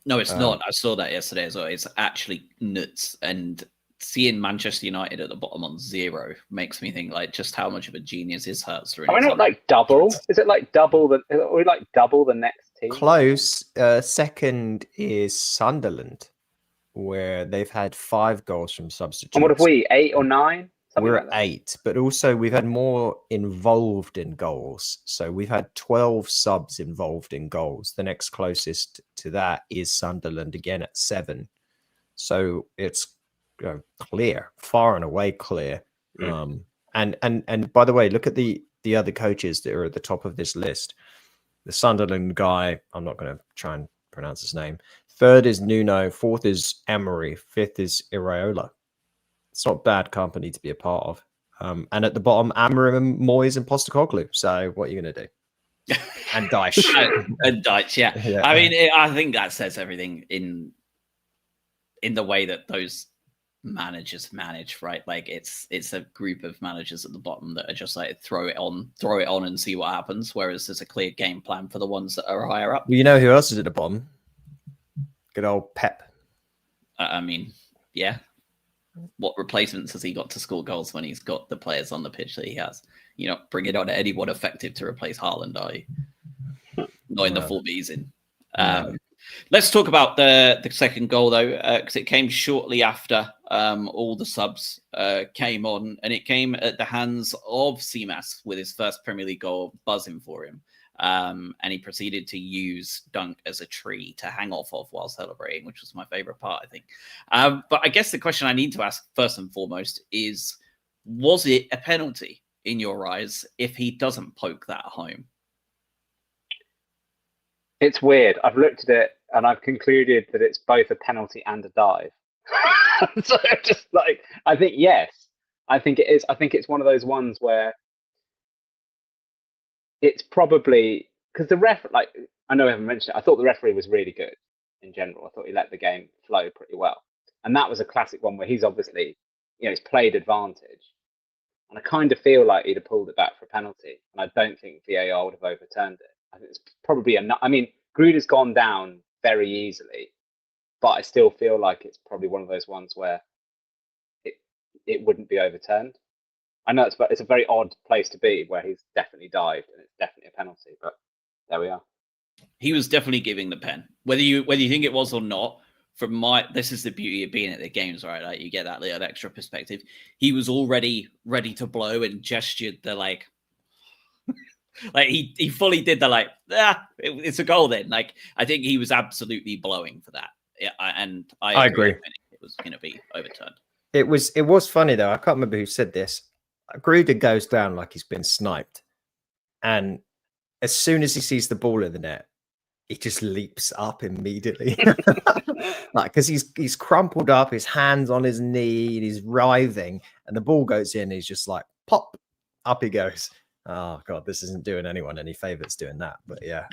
No, it's not. I saw that yesterday as well. It's actually nuts. And seeing Manchester United at the bottom on 0 makes me think like just how much of a genius is Hertzler. Are we not like double? Is it like double are we like double the next team? Close. Second is Sunderland, where they've had 5 goals from substitutes. And what have we? 8 or 9? We're at 8, but also we've had more involved in goals. So we've had 12 subs involved in goals. The next closest to that is Sunderland, again at 7. So it's clear, far and away clear. And by the way, look at the other coaches that are at the top of this list. The Sunderland guy, I'm not going to try and pronounce his name. 3rd is Nuno. 4th is Emery. 5th is Iraola. It's not bad company to be a part of. And at the bottom, Amorim, Moyes, and Postecoglou. So what are you going to do? And Dyche. And Dyche, yeah. I mean, I think that says everything in the way that those managers manage, right? Like it's a group of managers at the bottom that are just like throw it on and see what happens. Whereas there's a clear game plan for the ones that are higher up. Well, you know who else is at the bottom? Good old Pep. I mean, yeah. What replacements has he got to score goals when he's got the players on the pitch that he has? You're not bringing on anyone effective to replace Haaland, are you? Not in the form he's in. Let's talk about the second goal, though, because it came shortly after all the subs came on, and it came at the hands of Xmas with his first Premier League goal buzzing for him. And he proceeded to use Dunk as a tree to hang off of while celebrating, which was my favorite part, I think. But I guess the question I need to ask first and foremost is, was it a penalty in your eyes if he doesn't poke that home? It's weird. I've looked at it and I've concluded that it's both a penalty and a dive. So just like, I think, yes, I think it is. I think it's one of those ones where it's probably because the ref, like, I know I haven't mentioned it. I thought the referee was really good. in general. I thought he let the game flow pretty well. And that was a classic one where he's obviously, he's played advantage. And I kind of feel like he'd have pulled it back for a penalty. And I don't think VAR would have overturned it. I think it's probably enough. I mean, Gruder's gone down very easily, but I still feel like it's probably one of those ones where it wouldn't be overturned. I know it's a very odd place to be where he's definitely dived and it's definitely a penalty, but there we are. He was definitely giving the pen, whether you think it was or not. This is the beauty of being at the games, right? Like you get that little extra perspective. He was already ready to blow and gestured the like he fully did the it's a goal then. Like I think he was absolutely blowing for that. Yeah, I agree. It was going to be overturned. It was funny though. I can't remember who said this. Gruder goes down like he's been sniped, and as soon as he sees the ball in the net, he just leaps up immediately. Like because he's crumpled up, his hands on his knee, he's writhing, and the ball goes in. He's just like pop, up he goes. Oh god, this isn't doing anyone any favors doing that. But yeah,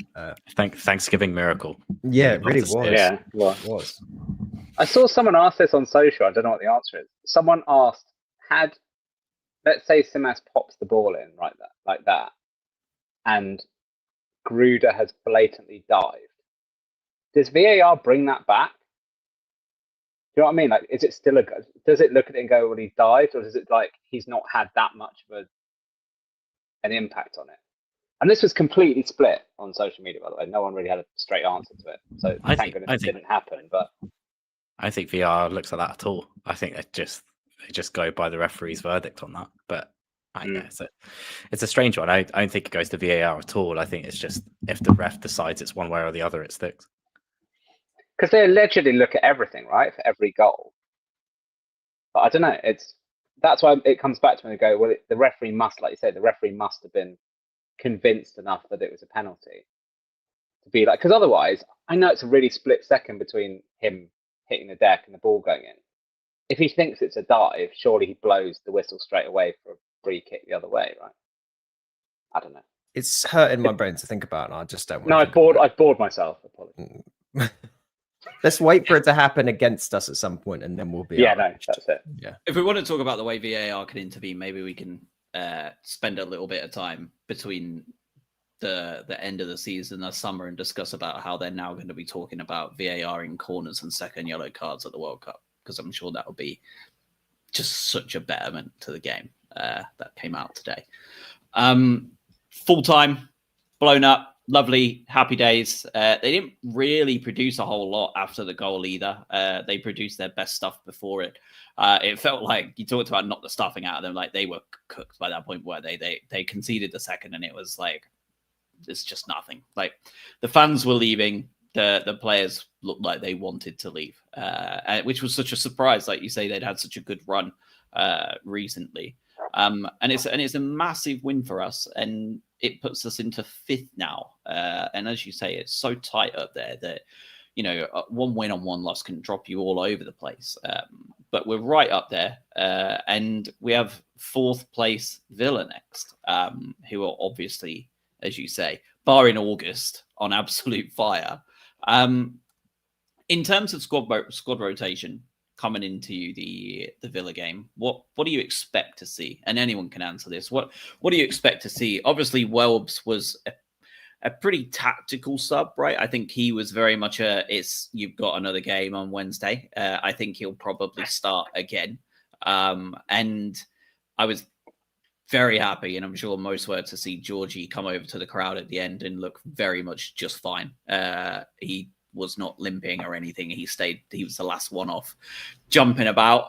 Thanksgiving miracle. Yeah, it really was. Yeah, well, it was. I saw someone ask this on social. I don't know what the answer is. Someone asked, let's say Xmas pops the ball in like that, and Gruder has blatantly dived. Does VAR bring that back? Do you know what I mean? Like, is it still does it look at it and go, well, he's dived, or does it like he's not had that much of an impact on it? And this was completely split on social media, by the way. No one really had a straight answer to it. So thank goodness it didn't happen. But I think VR looks at that at all. I think they just go by the referee's verdict on that. But it's a strange one. I don't think it goes to VAR at all. I think it's just if the ref decides it's one way or the other, it sticks. Because they allegedly look at everything, right, for every goal. But I don't know. That's why it comes back to when they go, well, the referee must, like you said, the referee must have been convinced enough that it was a penalty to be like, because otherwise, I know it's a really split second between him hitting the deck and the ball going in. If he thinks it's a dive, surely he blows the whistle straight away for a free kick the other way, right? I don't know. It's hurting my brain to think about, and I just don't want No, I've bored myself. Let's wait for it to happen against us at some point, and then we'll be. Yeah, no, that's it. Yeah. If we want to talk about the way VAR can intervene, maybe we can spend a little bit of time between the end of the season, the summer, and discuss about how they're now going to be talking about VAR in corners and second yellow cards at the World Cup, because I'm sure that will be just such a betterment to the game that came out today. Full time, blown up. Lovely, happy days. They didn't really produce a whole lot after the goal either. They produced their best stuff before it. It felt like you talked about not the stuffing out of them, like they were cooked by that point where they conceded the second, and it was like it's just nothing. Like the fans were leaving, the players looked like they wanted to leave, which was such a surprise. Like you say, they'd had such a good run recently, and it's a massive win for us, and it puts us into 5th now. And as you say, it's so tight up there that, one win on one loss can drop you all over the place. But we're right up there. And we have 4th place Villa next, who are obviously, as you say, barring August, on absolute fire. In terms of squad rotation coming into the Villa game, what do you expect to see? And anyone can answer this. What do you expect to see? Obviously, Welbs was a pretty tactical sub, right? I think he was very much you've got another game on Wednesday. I think he'll probably start again. And I was very happy, and I'm sure most were, to see Georgie come over to the crowd at the end and look very much just fine. He was not limping or anything. He was the last one off, jumping about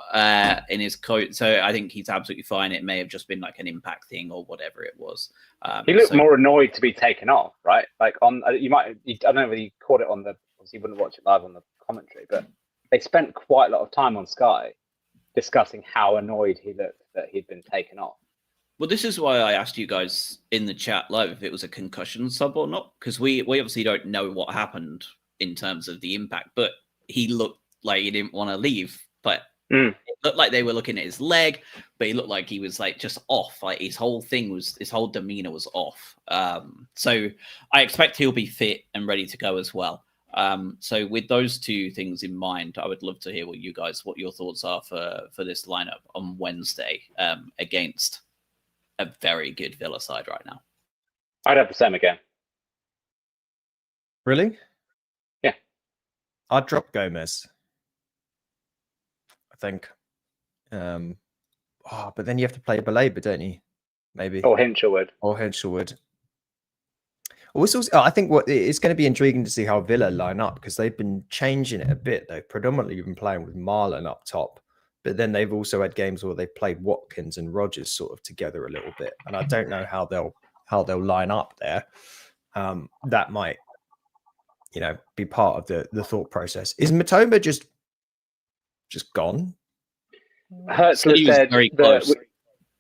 in his coat. So I think he's absolutely fine. It may have just been like an impact thing or whatever it was. He looked more annoyed to be taken off, right? Like I don't know whether you caught it on obviously you wouldn't watch it live on the commentary, but they spent quite a lot of time on Sky discussing how annoyed he looked that he'd been taken off. Well, this is why I asked you guys in the chat live if it was a concussion sub or not, because we obviously don't know what happened in terms of the impact, but he looked like he didn't want to leave. But it looked like they were looking at his leg, but he looked like he was like just off. Like his whole demeanor was off. So I expect he'll be fit and ready to go as well. So with those two things in mind, I would love to hear what your thoughts are for this lineup on Wednesday against a very good Villa side right now. I'd have the same again. Really? Yeah. I'd drop Gomez, I think. But then you have to play Baleba, don't you? Maybe. Or Hinchelwood. Or Hinchelwood. Also, I think what it's going to be intriguing to see how Villa line up, because they've been changing it a bit. They've predominantly been playing with Marlon up top, but then they've also had games where they've played Watkins and Rodgers sort of together a little bit, and I don't know how they'll line up there. That might, be part of the thought process. Is Matoma just gone? Hertzler said very close.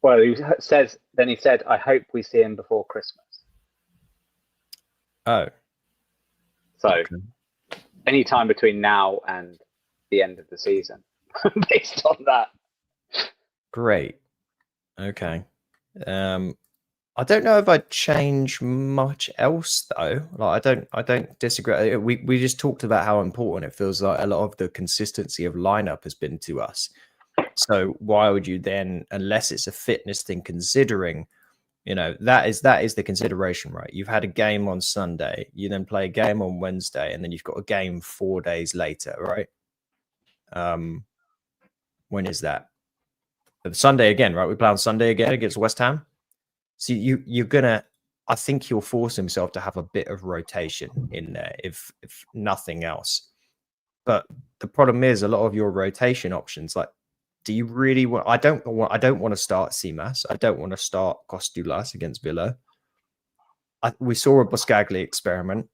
Well, he said, I hope we see him before Christmas. Oh. So, Okay. any time between now and the end of the season, based on that. Great. Okay. I don't know if I'd change much else though. Like I don't disagree. We just talked about how important it feels like a lot of the consistency of lineup has been to us. So why would you then, unless it's a fitness thing, considering, that is the consideration, right? You've had a game on Sunday, you then play a game on Wednesday, and then you've got a game 4 days later, right? When is that? Sunday again, right? We play on Sunday again against West Ham. So you're gonna, I think he'll force himself to have a bit of rotation in there, if nothing else. But the problem is a lot of your rotation options, like, do you really want? I don't want to start Xmas. I don't want to start Costulas against Villa. We saw a Buscaglia experiment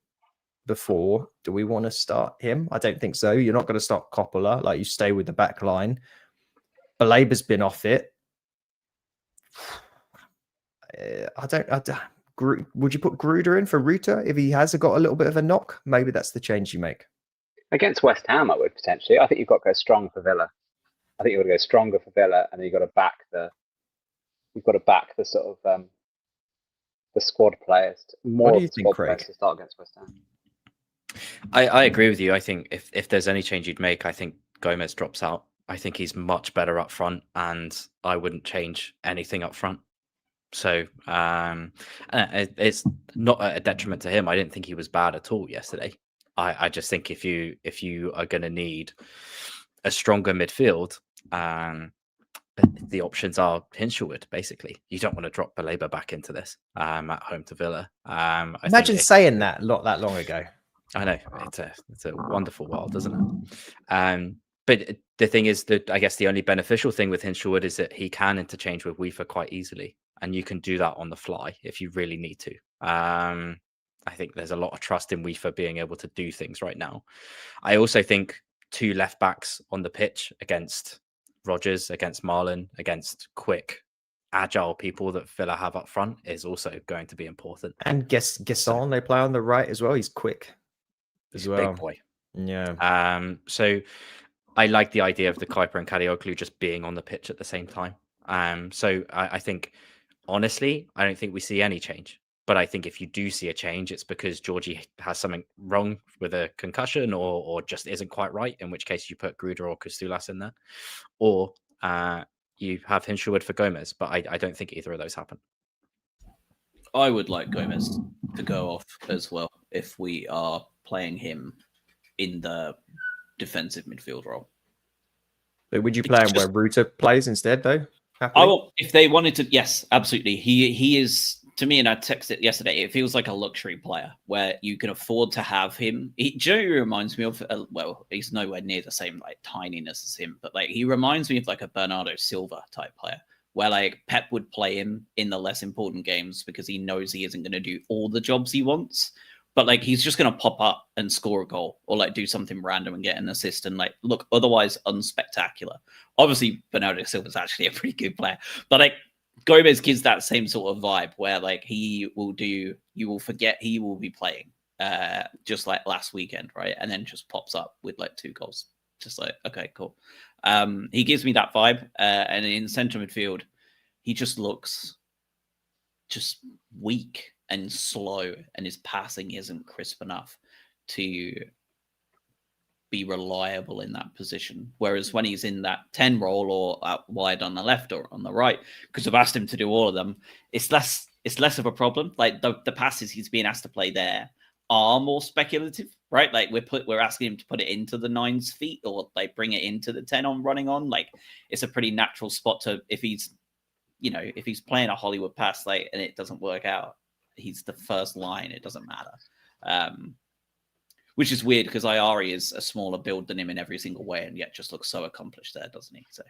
before. Do we want to start him? I don't think so. You're not going to start Coppola. Like, you stay with the back line. Baleba's been off it. Would you put Gruder in for Ruta if he has got a little bit of a knock? Maybe that's the change you make. Against West Ham, I would potentially. I think you've got to go strong for Villa. I think you've got to go stronger for Villa, and then you've got to back the sort of the squad players. What do you think, Craig? To start against West Ham. I agree with you. I think if there's any change you'd make, I think Gomez drops out. I think he's much better up front, and I wouldn't change anything up front. So it's not a detriment to him. I didn't think he was bad at all yesterday. I just think if you are going to need a stronger midfield, the options are Hinchelwood. Basically, you don't want to drop Baleba back into this at home to Villa. Imagine saying that not that long ago. I know it's a wonderful world, isn't it? But the thing is that I guess the only beneficial thing with Hinchelwood is that he can interchange with Weaver quite easily, and you can do that on the fly if you really need to. I think there's a lot of trust in Weaver being able to do things right now. I also think 2 left backs on the pitch against Rodgers, against Marlon, against quick, agile people that Villa have up front is also going to be important. And Gasson, they play on the right as well. He's quick as well. Big boy. Yeah. So I like the idea of the Kuiper and Kadioglu just being on the pitch at the same time. So I think, honestly, I don't think we see any change. But I think if you do see a change, it's because Georgie has something wrong with a concussion or just isn't quite right, in which case you put Gruder or Costulas in there. Or you have Hinchelwood for Gomez. But I don't think either of those happen. I would like Gomez to go off as well if we are playing him in the defensive midfield role. But would you play him where Ruta plays instead, though? If they wanted to, yes, absolutely. He is, to me, and I texted it yesterday, it feels like a luxury player where you can afford to have him. Joe reminds me of, well, he's nowhere near the same like tininess as him, but like he reminds me of like a Bernardo Silva type player where like Pep would play him in the less important games because he knows he isn't going to do all the jobs he wants. But like he's just going to pop up and score a goal or like do something random and get an assist and like look otherwise unspectacular. Obviously, Bernardo Silva is actually a pretty good player, but like Gomez gives that same sort of vibe where like he will do, you will forget he will be playing just like last weekend, right? And then just pops up with like 2 goals. Just like, okay, cool. He gives me that vibe. And in centre midfield, he just looks weak and slow, and his passing isn't crisp enough to be reliable in that position. Whereas when he's in that 10 role or out wide on the left or on the right, because I've asked him to do all of them, it's less of a problem. Like the passes he's being asked to play there are more speculative, right? Like we're asking him to put it into the 9's feet or like bring it into the 10 on running on. Like it's a pretty natural spot to, if he's playing a Hollywood pass like and it doesn't work out, he's the first line. It doesn't matter. Which is weird because Iari is a smaller build than him in every single way, and yet just looks so accomplished there, doesn't he? So,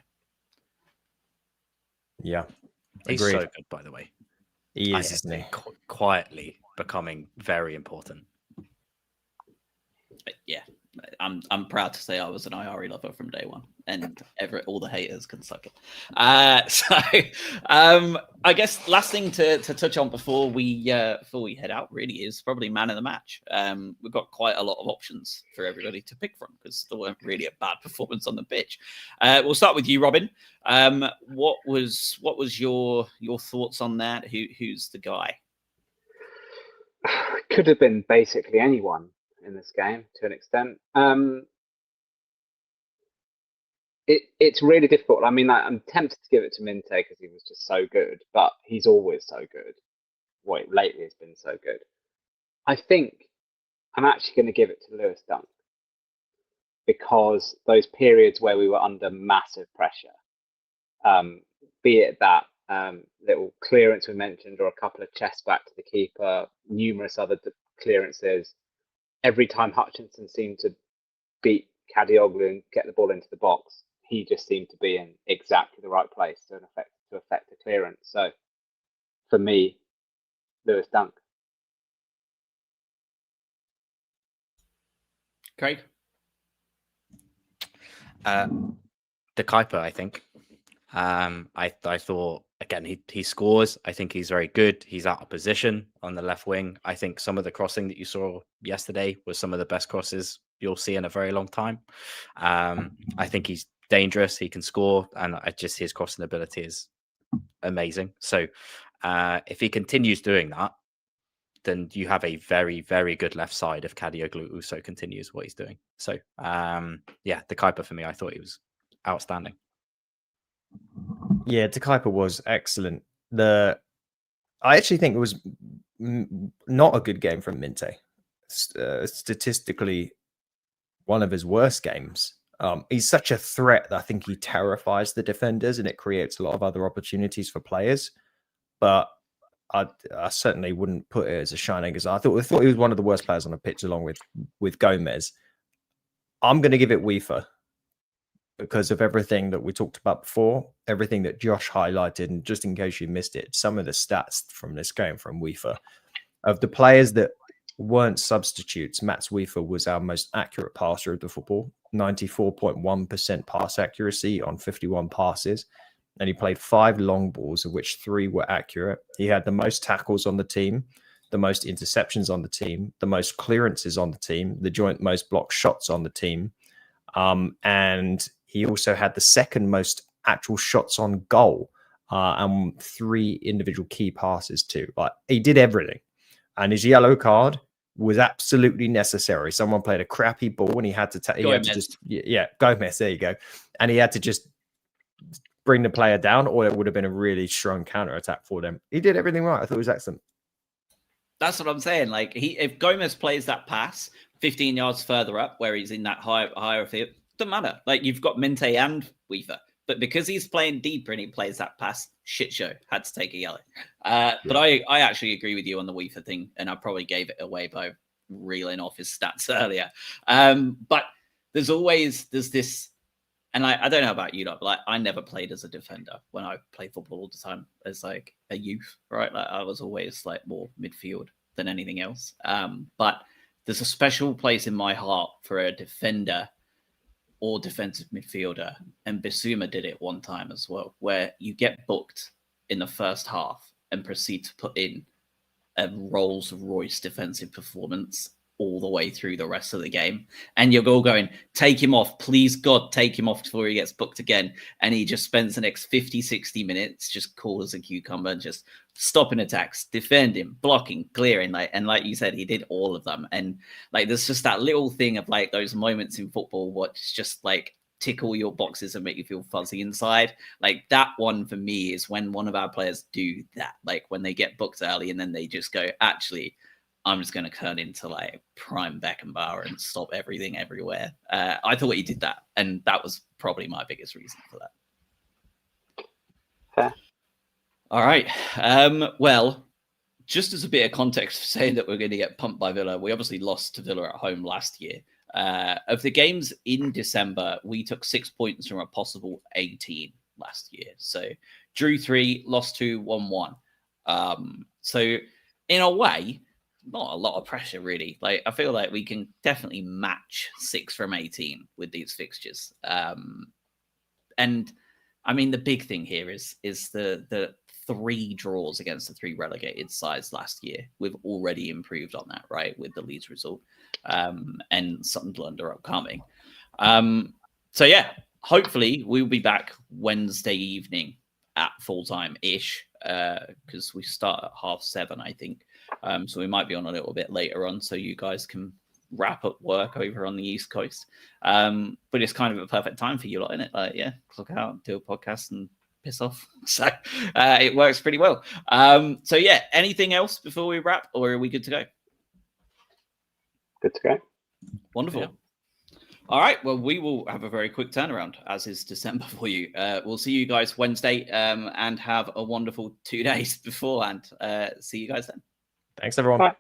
yeah, he's agreed. so good, by the way. He is, isn't he? Quietly becoming very important. Yeah, I'm proud to say I was an Iari lover from day one, and all the haters can suck it. I guess last thing to touch on before we head out really is probably man of the match. We've got quite a lot of options for everybody to pick from because there weren't really a bad performance on the pitch. We'll start with you, Robin. What was your thoughts on that? Who's the guy? Could have been basically anyone in this game to an extent. It's really difficult. I mean, I'm tempted to give it to Minte because he was just so good, but he's always so good. Lately has been so good. I think I'm actually going to give it to Lewis Dunk because those periods where we were under massive pressure, be it that little clearance we mentioned or a couple of chests back to the keeper, numerous other clearances, every time Hutchinson seemed to beat Kadioglu and get the ball into the box, he just seemed to be in exactly the right place to affect the clearance. So for me, Lewis Dunk. Craig? The Kuiper, I think. I thought again he scores. I think he's very good. He's out of position on the left wing. I think some of the crossing that you saw yesterday was some of the best crosses you'll see in a very long time. I think he's dangerous. He can score, and his crossing ability is amazing. So if he continues doing that, then you have a very, very good left side if Kadioglu also continues what he's doing. So the Kuiper for me, I thought he was outstanding. Yeah, De Kuiper was excellent. I actually think it was not a good game from Minte. Statistically, one of his worst games. He's such a threat that I think he terrifies the defenders, and it creates a lot of other opportunities for players. But I certainly wouldn't put it as a shining as I thought he was one of the worst players on the pitch, along with Gomez. I'm going to give it Weaver because of everything that we talked about before, everything that Josh highlighted, and just in case you missed it, some of the stats from this game from Weaver. Of the players that weren't substitutes, Mats Weaver was our most accurate passer of the football, 94.1% pass accuracy on 51 passes. And he played 5 long balls, of which 3 were accurate. He had the most tackles on the team, the most interceptions on the team, the most clearances on the team, the joint most blocked shots on the team. And he also had the second most actual shots on goal and 3 individual key passes too. Like, he did everything. And his yellow card was absolutely necessary. Someone played a crappy ball and he had to Gomez, there you go. And he had to just bring the player down, or it would have been a really strong counter attack for them. He did everything right. I thought it was excellent. That's what I'm saying. Like, if Gomez plays that pass 15 yards further up, where he's in that higher field, doesn't matter. Like, you've got Minte and Weaver, but because he's playing deeper and he plays that pass, shit show, had to take a yellow. But I actually agree with you on the Weaver thing, and I probably gave it away by reeling off his stats earlier. But there's this. And I don't know about you, but like, I never played as a defender when I played football all the time as like a youth, right? Like, I was always like more midfield than anything else. But there's a special place in my heart for a defender or defensive midfielder. And Bissouma did it one time as well, where you get booked in the first half and proceed to put in a Rolls-Royce defensive performance all the way through the rest of the game. And you're all going, take him off, please God, take him off before he gets booked again. And he just spends the next 50, 60 minutes just cool as a cucumber and just stopping attacks, defending, blocking, clearing. And like you said, he did all of them. And like, there's just that little thing of like those moments in football, what's just like tick all your boxes and make you feel fuzzy inside. Like that one for me is when one of our players do that, like when they get booked early and then they just go, actually, I'm just going to turn into like prime Beckenbauer and stop everything everywhere. I thought he did that. And that was probably my biggest reason for that. Fair. All right. Well, just as a bit of context for saying that we're going to get pumped by Villa, we obviously lost to Villa at home last year. Of the games in December, we took 6 points from a possible 18 last year. So drew 3, lost 2, won 1. So in a way, not a lot of pressure, really. Like, I feel like we can definitely match 6 from 18 with these fixtures. And I mean, the big thing here is the 3 draws against the 3 relegated sides last year. We've already improved on that, right, with the Leeds result, and Sunderland are upcoming. So yeah, hopefully we'll be back Wednesday evening at full time ish, because we start at 7:30, I think. So we might be on a little bit later on, so you guys can wrap up work over on the East Coast. But it's kind of a perfect time for you lot, isn't it? Like, yeah, clock out, do a podcast, and piss off. So it works pretty well. So yeah, anything else before we wrap, or are we good to go? Good to go. Wonderful. Yeah. All right. Well, we will have a very quick turnaround, as is December for you. We'll see you guys Wednesday, and have a wonderful 2 days beforehand. See you guys then. Thanks, everyone. Bye.